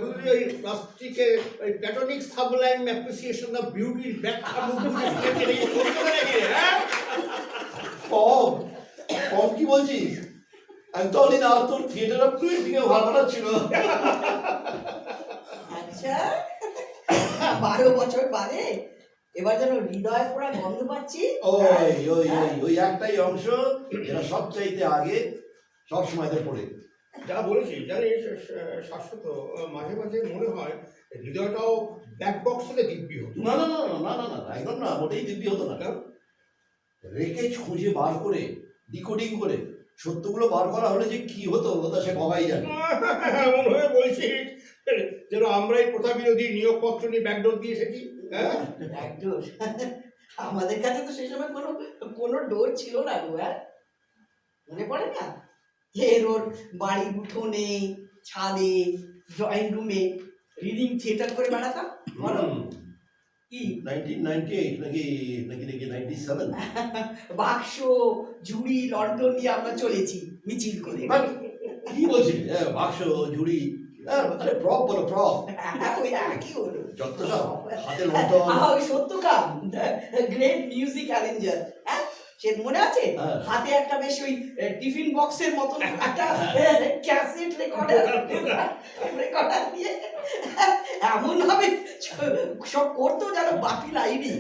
বুঝলি ওই প্লাস্টিকের ওই প্ল্যাটোনিক সাবলাইম অ্যাপ্রিসিয়েশন অফ বিউটির ব্যাখ্যা কম কম কি বলছিস? একদমই না, তোর থিয়েটার অফ ক্রিয়েটিংয়ে ভালো ছিল। আচ্ছা, 12 বছর বাদে এবার যেন হৃদয় পোড়া গন্ধ পাচ্ছি। ওই একটাই অংশ যেটা সবচাইতে আগে সব সময়তে পড়ে। যা বলেছি জানিস শাশ্বত, মাঝে মাঝে মনে হয় হৃদয়টাও ব্ল্যাক বক্স হলে দিব্যি হতো। না না না না না না না একদম না, মোটেই দিব্যি হতো না। কারণ রেকেজ খুঁজে বার করে ডিকোডিং করে সত্যগুলো বার করা হলে যে কি হতো ওটা সে ভবাই জানে। এমন হয়ে বলছিস যেন আমরাই প্রথা বিরোধী নিয়োগপত্র নিয়ে ব্যাকডোর দিয়ে এসেছি। হ্যাঁ একদম। আমাদের কাছে তো সেই সময় কোনো ডোর ছিল না গো। মনে পড়ে না এর ওর বাড়ির উঠোনে, ছাদে, ড্রয়িং রুমে রিডিং থিয়েটার করে বেড়াতাম। বলো কি 1998 নাকি নাকি নাকি 97? বাক্স, ঝুড়ি, লন্ডন নিয়ে আমরা চলেছি মিছিল করে। কি বলছিস? বাক্স, ঝুড়ি, আরে প্রপ বলো, প্রপ ওই একই হলো। যত সব হাতে লন্ঠন। ওই সত্যকাম গ্রেট মিউজিক অ্যারেঞ্জার, হ্যাঁ সে মনে আছে? হ্যাঁ। হাতে একটা বেশ ওই টিফিন বক্সের মতন একটা ক্যাসেট রেকর্ডার দিয়ে এমন ভাবে সব করতো যেন বাকি লাইনি।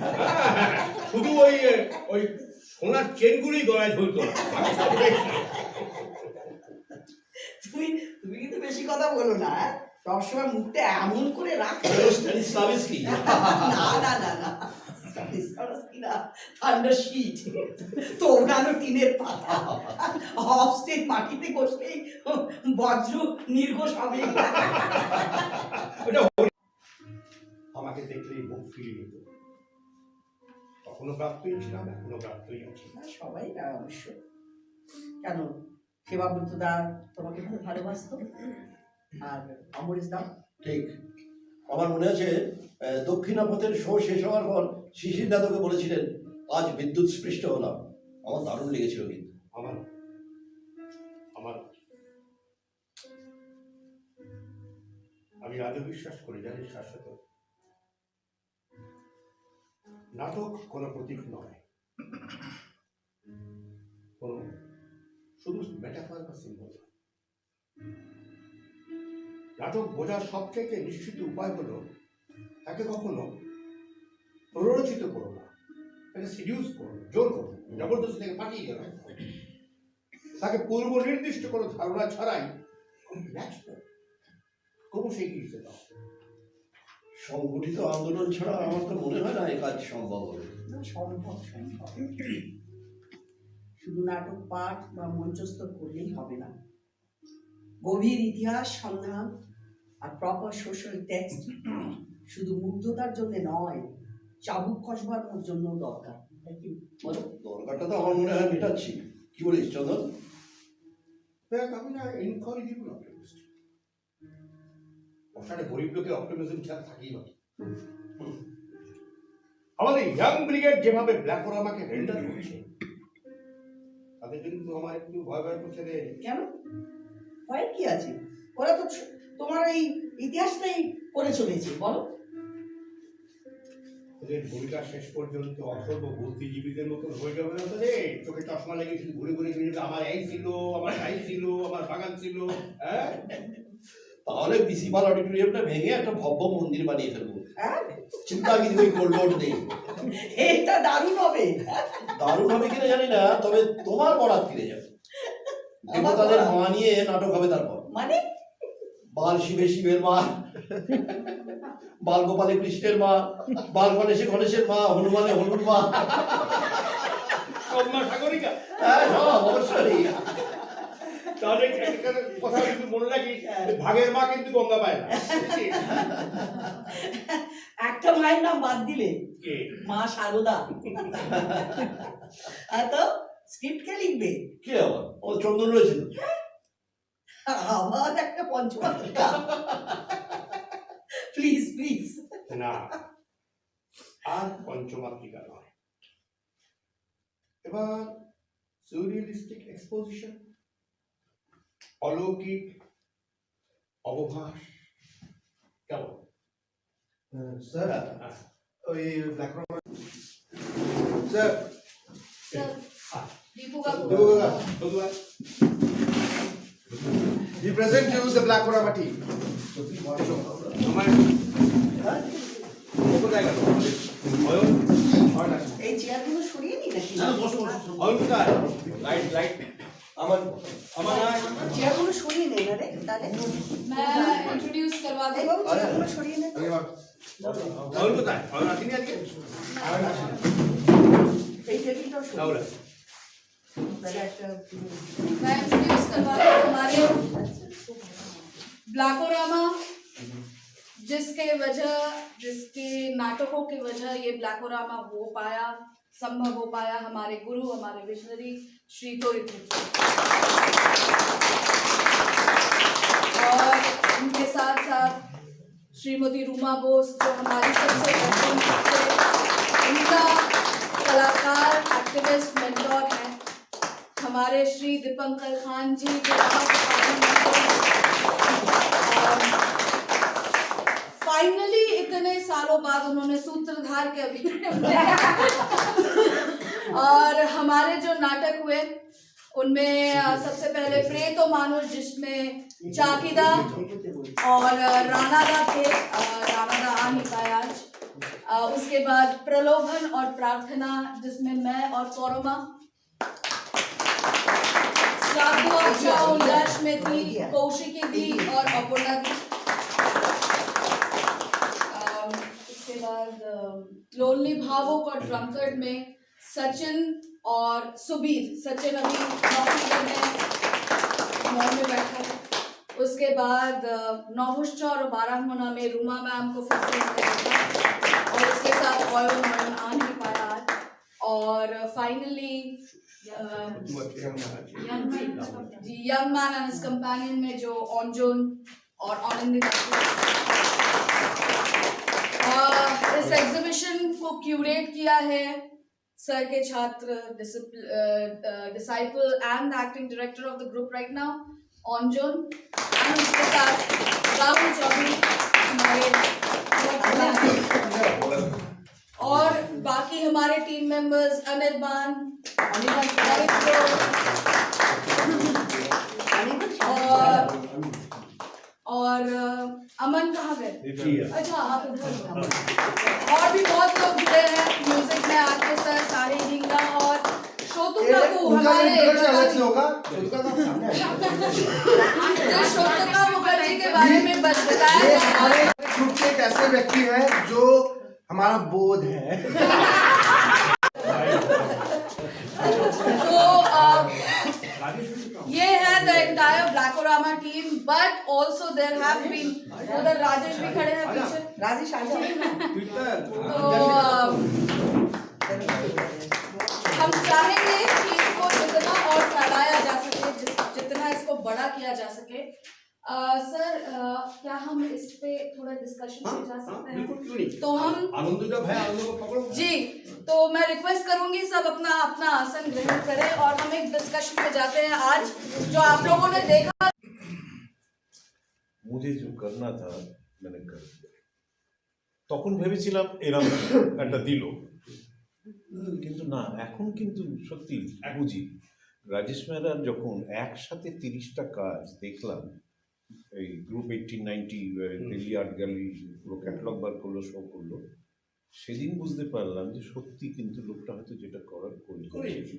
শুধু ওই ওই সোনার চেনগুলি গলায় ঝুলতো না, বাকি সব দেখছি। তুমি তুমি কিন্তু বেশি কথা বলো না, হ্যাঁ? সবসময় মুখটা এমন করে রাখো। স্টানিস্লাভস্কি। না না না না ঠান্ডা শীত তোড়ানো টিনের পাতা, অফস্টেট মাটিতে বসলেই বজ্র নির্ঘোষ হবে। আমাকে দেখলেই মুখ ফিরিয়ে নিত। তখনও প্রাপ্তই ছিলাম, এখনো প্রাপ্তই আছি। সবাই না অবশ্য। কেন সেবাব্রত দা তোমাকে খুব ভালোবাসতো, আর অমরেশ দা? ঠিক, আমার মনে আছে দক্ষিণাপথের শো শেষ হওয়ার পর শিশির দাদুকে বলেছিলেন আজ বিদ্যুৎ স্পৃষ্ট হলাম। আমার দারুণ লেগেছিল কিন্তু। আমার আমার আমি আজও বিশ্বাস করি, জানিস শাশ্বত, নাটক কোনো প্রতীক নয়, কোনো শুধু মেটাফর বা সিম্বল। নাটক বোঝার সবচেয়ে নিশ্চিত উপায় হলো তাকে কখনো প্ররোচিত করো না, তাকে সিডিউস করো না, জোর করো না, জবরদস্তি থেকে পাঠিয়ে গেল। তাকে পূর্ব নির্দিষ্ট কোনো ধারণা ছাড়াই ক্রমশ এগিয়ে যেতে দাও। সংগঠিত আন্দোলন ছাড়া আমার তো মনে হয় না এই কাজ সম্ভব হবে। না, সম্ভব সম্ভব। শুধু নাটক পাঠ বা মঞ্চস্থ করলেই হবে না, গভীর ইতিহাস সন্ধান আর প্রপার সোশ্যাল টেক্সট শুধু মুগ্ধতার জন্য নয়, চাবুক খসবার জন্য দরকার। কি বলো? দরকারটা তো আমার মনে হয় মেটাচ্ছি। কি বলিস চন্দন? দেখ, আমি না ইনকরিজিবল অপটিমিস্ট। অসারে গরিব লোকের অপটিমিজম ছাড়া থাকেই না। আমাদের ইয়াং ব্রিগেড যেভাবে ব্ল্যাকোরামাকে রেন্ডার করছে, তাদের কিন্তু আমার একটু ভয় ভয় করছে রে। কেন ভয়ের কি আছে? ওরা তো তোমার এই ইতিহাসটাই করে চলেছে। বলো, ওদের ভূমিকা শেষ পর্যন্ত অসর্ব বুদ্ধিজীবীদের মতন হয়ে যাবে না তো রে। চোখে চশমা লেগে শুধু ঘুরে ঘুরে ঘুরে আমার এই ছিল, আমার তাই ছিল, আমার বাগান ছিল। হ্যাঁ, তাহলে বিসিপাল অডিটোরিয়ামটা ভেঙে একটা ভব্য মন্দির বানিয়ে ফেলবো। হ্যাঁ চিন্তা কিন্তু ওই গোল্ড নেই। এইটা দারুণ হবে। দারুণ হবে কিনা জানি না, তবে তোমার বরাত ফিরে যাবে। দেবতাদের মা নিয়ে নাটক হবে। তারপর মানে বাল শিবে শিবের মা, বাল গোপালে কৃষ্ণের মা, বাল গণেশে গণেশের মা, হনুমানে হনুর মা। সব মা সাগরিকা। হ্যাঁ সব অবশ্যই। তাহলে একটা কথা কিন্তু মনে রাখিস, ভাগের মা কিন্তু গঙ্গা পায় না। একটা মায়ের নাম বাদ দিলে কে? মা শারদা। তো স্ক্রিপ্ট কে লিখবে? কে আবার? ও চন্দন রয়েছে তো। আবার একটা পঞ্চমাত্রিকা। Please please. না, আর পঞ্চমাত্রিকা নয়, এবার সুরিয়ালিস্টিক এক্সপোজিশন, অলৌকিক অবভাস। কেমন? স্যার ওই ব্ল্যাকরোমা স্যার দীপু কাকু, we present you the Blackorama team. এই চেয়ারগুলো সরিয়ে নি নাকি? লাইট লাইট আমার চেয়ারগুলো সরিয়ে নেই না রে তাহলে मैं इंट्रोड्यूस करवा এই दूं বাবু চেয়ারগুলো সরিয়ে নে তো। রাহুল কোথায়? রাহুল আসেনি আজকে? এই টেবিলটাও সরিয়ে রাহুল নে। তাহলে একটা मैं इंट्रोड्यूस करवा दूं हमारे ब्लैकोरामा, जिसके नाटकों की वजह ये ब्लैकोरामा हो पाया, संभव हो पाया, हमारे गुरु, हमारे विजनरी श्री तोरित मित्र। और उनके साथ साथ श्रीमती रूमा बोस, जो हमारी सबसे वेटरन थे, उनका कलाकार एक्टिविस्ट मेंटोर है हमारे श्री दीपंकर खान जी, जो फाइनली इतने सालों बाद उन्होंने सूत्रधार के अभिनय में और हमारे जो नाटक हुए उनमें सबसे पहले प्रेत और मानुष, जिसमें चाकीदा और रानादा थे, रानादा आ नहीं पाया आज। उसके बाद प्रलोभन और प्रार्थना, जिसमें मैं और कौरमा, श्राद्ध और चाव यश में थी, कौशिकी दी और अपूर्णा दी। उसके बाद लोनली भावुक और ड्रंकर्ड में सचिन और सुबीर। सचिन अभी नौकरी में मॉल में बैठा है। उसके बाद नौहुश्चा और बारामुना में रूमा मैम को फिर से देखा और उसके साथ ऑयल मैम आ नहीं पाया आज। और finally young man and his companion में जो ऑनजोन और ऑनंदिता। इस एग्जीबिशन को क्यूरेट किया है सर के छात्र, disciple and acting director of the group right now ऑनजोन, एंड उसके साथ राहुल चौधरी हमारे, और बाकी हमारे टीम मेंबर्स अनिर्बान, और अमन कहाँ गए? अच्छा आप इधर हो। और भी बहुत लोग जुड़े हैं म्यूजिक में, आके सर, सारे ढींगा और शोतु काकू हमारे शोतुका मुखर्जी के बारे में बस बताया जा रहा है। ग्रुप के एक ऐसे व्यक्ति हैं जो हमारा बोध है। तो ये है द एंटायर ब्लैकोरामा team, but also there have been, उधर राजेश भी खड़े हैं पीछे। राजेश आ जाओ तो हम चाहेंगे कि इसको जितना और फैलाया जा सके, जितना इसको बड़ा किया जा सके। सर क्या हम इस पे थोड़ा डिस्कशन में जा सकते हैं? तो हम आनंद जब है, आनंद को पकड़ो जी, तो मैं रिक्वेस्ट करूंगी सब अपना अपना आसन ग्रहण करें और हम एक डिस्कशन में जाते हैं। आज जो आप लोगों ने देखा, मुझे जो करना था मैंने कर दिया। তখন ভেবেছিলাম এরকম একটা দিল, কিন্তু না, এখন কিন্তু সত্যি বুঝি রাজেশ মেহরার যখন একসাথে 30টা কাজ দেখলাম, এই গ্রুপ 1890 দিল্লি আর্ট গ্যালারি পুরো ক্যাটালগ বার করলো, শো করলো, সেদিন বুঝতে পারলাম যে সত্যি কিন্তু লোকটা হয়তো যেটা করার করেছে।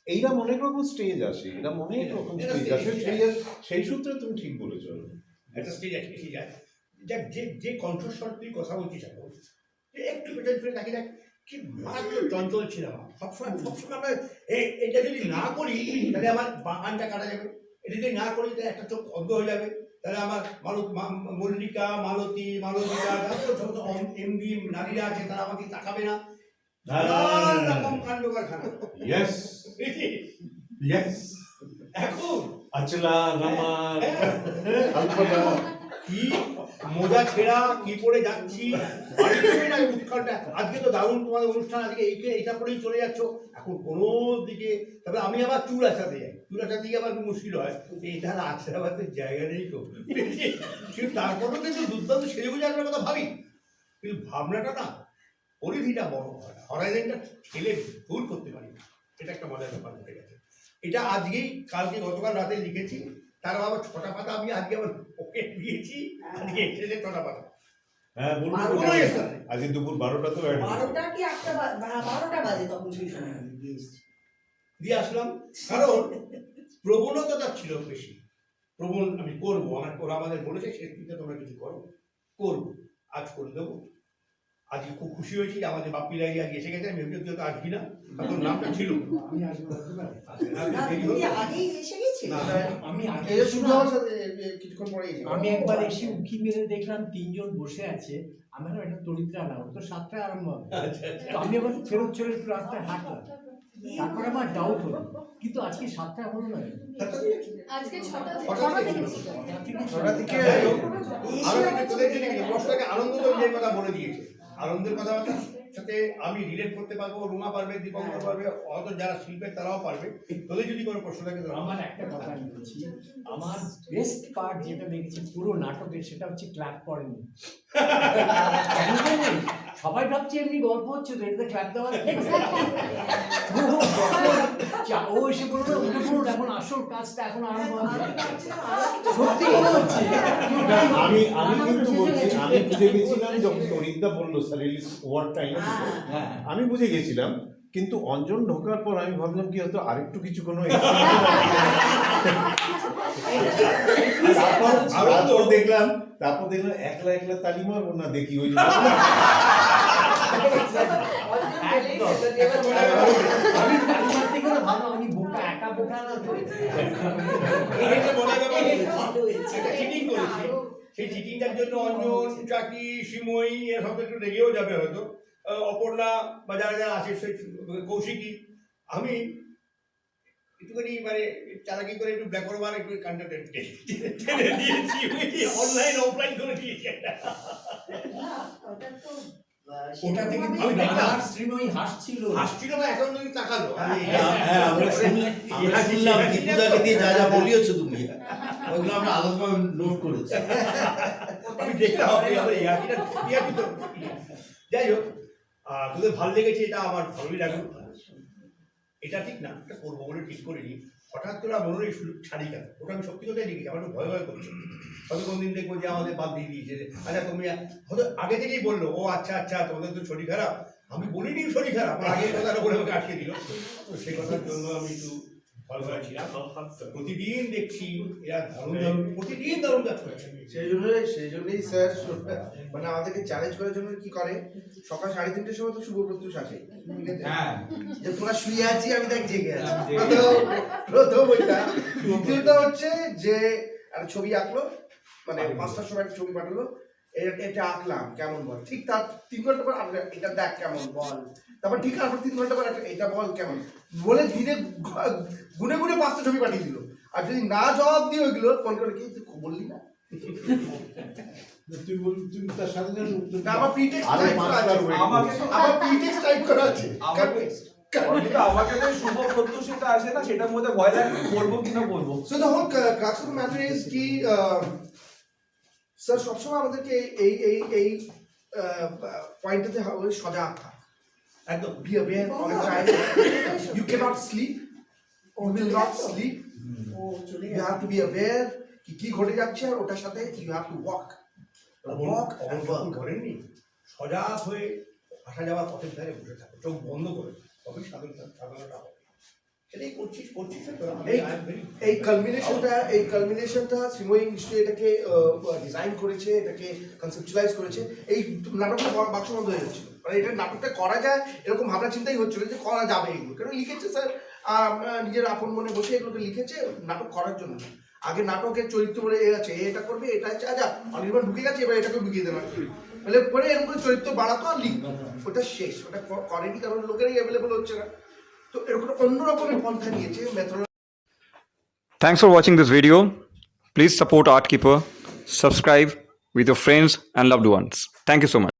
এইরকম অনেক রকম স্টেজ আসে, এরকম অনেক রকম স্টেজ আসে, সেই সূত্রে তুমি ঠিক বলেছো। একটা স্টেজ আছে, ঠিক আছে, দেখ যে কণ্ঠস্বর তুই কথা বলছিস এখন, একটু পেটের ফিরে তাকিয়ে দেখ কি মারাত্মক চঞ্চল ছিলাম সবসময় আমরা এটা যদি না করি তাহলে আমার বাগানটা কাটা যাবে, এটা যদি না করি তাহলে একটা চোখ অন্ধ হয়ে যাবে, তাহলে আমার মল্লিকা, মালতিকা সমস্ত এমডি নারীরা আছে তারা আমাকে তাকাবে না, নানান রকম কাণ্ড কারখানা। এখন আচলা রামার কি মোজা ছেঁড়া কি পরে যাচ্ছি, উৎকণ্ঠা। আজকে তো দারুণ তোমাদের অনুষ্ঠান, আজকে এইটা পরেই চলে যাচ্ছ, এখন কোনো দিকে। তবে আমি আবার চুল আসাতে যাই, চুল আসাতে গিয়ে আবার মুশকিল হয়, এটা আসাতে জায়গা নেই তো, কিন্তু তারপরেও কিন্তু দুর্দান্ত সেরে বুঝে একটা কথা ভাবি, কিন্তু ভাবনাটা না, পরিধিটা বড় হয়, হরাইজনটা ঠেলে ভুল করতে পারি না, এটা একটা মজার ব্যাপার হয়ে গেছে। এটা আজকেই কালকে গতকাল রাতে লিখেছি, তার আবার 6টা পাতা আমি আজকে আবার ওকে দিয়েছি, আজকে এসেছে 6টা পাতা। হ্যাঁ বলবো, আজকে দুপুর 12টা তো 12টা কি 8টা 12টা বাজে তখন সেই সময় দিয়ে আসলাম, কারণ প্রবণতাটা ছিল বেশি। আমি করবো, ওরা আমাদের বলেছে শেষ দিকে তোমরা কিছু করো, করবো, আজ করে দেবো। আজকে খুব খুশি হয়েছি যে আমাদের বাপ্পি রায় আজ এসে গেছে। আমি ভেবেছি হয়তো আসবি না, তখন নামটা ছিল আগেই এসে গেছি না, আমি আগে এই শুরু হওয়ার সাথে কিছুক্ষণ পরেই আমি একবার এসে উকি মেরে দেখলাম তিনজন বসে আছে। আমার একটা তরিত্রা না, তো 7টায় আরম্ভ হবে। তো আমি আবার ফেরত চলে একটু রাস্তায় হাঁটলাম, তারপরে আমার ডাউট হলো, কিন্তু আজকে 7টায় হলো না। আজকে 6টা ছটা থেকে প্রশ্নটাকে আনন্দ তো নিজের কথা বলে দিয়েছে। আনন্দের কথাটার সাথে আমি রিলেট করতে পারবো, রুমা পারবে, দীপঙ্কর পারবে, হয়তো যারা শিল্পের তারাও পারবে। তোদের যদি কোনো প্রশ্ন থাকে তো আমার একটা কথা আমি বলছি, আমার বেস্ট পার্ট যেটা দেখেছি পুরো নাটকের, সেটা হচ্ছে ক্ল্যাপ করেনি। কেন জানেন? সবাই ভাবছে এমনি গল্প হচ্ছে তো, এটাতে ক্ল্যাপ দেওয়া ও এসে বললো উঠে পড়ুন, এখন আসল কাজটা এখন আরম্ভ হবে। সত্যি মনে হচ্ছে। আমি কিন্তু বলছি, আমি বুঝে গেছিলাম যখন তরিদা বললো সারিলিস ওয়ার্ড টাইম, আমি বুঝে গেছিলাম। কিন্তু অঞ্জন ঢোকার পর আমি ভাবলাম কি হয়তো আরেকটু কিছু কোনো তারপর দেখলাম একলা একলা তালি মারবো না, দেখি ওই আমি তালি মারতে গেলে ভালো, আমি বোকা, একা বোকা না তো। চিটিং করেছি, সেই চিটিংটার জন্য অঞ্জন, চাকি, সিমই এর সব একটু রেগেও যাবে হয়তো, অপর্ণা বা যারা যারা আছে, কৌশিকী। আমি একটুখানি মানে চালাকি করে একটু ব্যাকরবার একটু কান্ডটা টেনে দিয়েছি, অনলাইন অফলাইন করে দিয়েছি একটা। ওটা থেকে আমি আমি দেখলাম। আর শ্রীময়ী হাসছিল। হাসছিল না, এখন যদি তাকালো আমরা শুনলাম দীপুদাকে দিয়ে যা যা বলিয়েছো তুমি, ওইগুলো আমরা আলাদাভাবে নোট করেছি। আমি দেখলাম যাই হোক, তোদের ভালো লেগেছে, এটা আমার ভালোই লাগলো। এটা ঠিক না, এটা করবো বলে ঠিক করিনি, হঠাৎ করে মনে হয় ছাড়ি কেন, ওটা আমি সত্যি কথাই লিখেছি। আমার একটু ভয় ভয় করছে, হয়তো কোনদিন দেখবো যে আমাদের বাদ দিয়ে দিয়েছে। আচ্ছা তুমি হয়তো আগে থেকেই বললো, ও আচ্ছা আচ্ছা তোমাদের তো শরীর খারাপ। আমি বলিনি শরীর খারাপ, আগের কথাটা বলে আমাকে আটকে দিল। তো সেই কথার জন্য আমি একটু ভয় ভয় ছিলাম। প্রতিদিন দেখছি এরা প্রতিদিন দারুণ কাজ করেছে। সেই জন্যই স্যার মানে আমাদেরকে চ্যালেঞ্জ করার জন্য কি করে, সকাল 3:30টার সময় তো শুভ প্রত্যুষ আসে, ঠিক আছে? যে তোরা শুয়ে আছি, আমি দেখ জেগে আছি। প্রথম ওইটা। দ্বিতীয়টা হচ্ছে যে একটা ছবি আঁকলো, মানে 5টার সময় একটা ছবি পাঠালো, এটা আঁকলাম কেমন বল, ঠিক তার 3 ঘন্টা পর এটা দেখ কেমন বল, তারপর ঠিক তারপর 3 ঘন্টা পর এটা বল কেমন বলে দিনে গুনে গুনে 5টা ছবি পাঠিয়ে দিল। আর যদি না জবাব দিয়ে ওইগুলো ফোন করে, কি তুই বললি না, তুমি তার সাথে আমার প্রিটেক্সট টাইপ করা আছে, আমার প্রিটেক্সট টাইপ করা আছে। আমাকে তো শুভ প্রত্যুষিতা আসে না, সেটার মধ্যে ভয় লাগে বলবো কিনা বলবো। So the whole crux of the matter is কি স্যার সবসময় আমাদেরকে এই পয়েন্টটাতে হবে সজাগ থাকা, একদম be aware all the time. You can't sleep, you will not sleep, you have to be aware কি ঘটে যাচ্ছে, আর ওটার সাথে you have to walk and work. করেননি, সজাগ হয়ে আসা যাওয়ার পথের ধারে বসে থাকো, চোখ বন্ধ করে, তবে সাধনাটা হবে। সেটাই করছিস এই কালমিনেশনটা শ্রীময়ী নিশ্চয়ই এটাকে ডিজাইন করেছে, এটাকে কনসেপচুয়ালাইজ করেছে। এই নাটকটা বাক্সবন্ধ হয়ে যাচ্ছিল, মানে এটা নাটকটা করা যায় এরকম ভাবনা চিন্তাই হচ্ছিল যে করা যাবে এগুলো, কেন লিখেছে স্যার নিজের আপন মনে বসে এগুলোকে লিখেছে নাটক করার জন্য। আগে নাটকের চরিত্র বলে এ আছে, এটা করবে, এটা হচ্ছে আচ্ছা অনির্বাণ ঢুকে গেছে, এবার এটাকে ঢুকিয়ে দেবে, মানে পরে এরকম করে চরিত্র বাড়াতো আর লিখতো, ওটা শেষ, ওটা করেনি কারণ লোকেরই অ্যাভেলেবল হচ্ছে না। তো এরকম অন্য রকমের পন্থা নিয়েছে method. Thanks for watching this video. Please support Artkeeper, subscribe with your friends and loved ones. Thank you so much.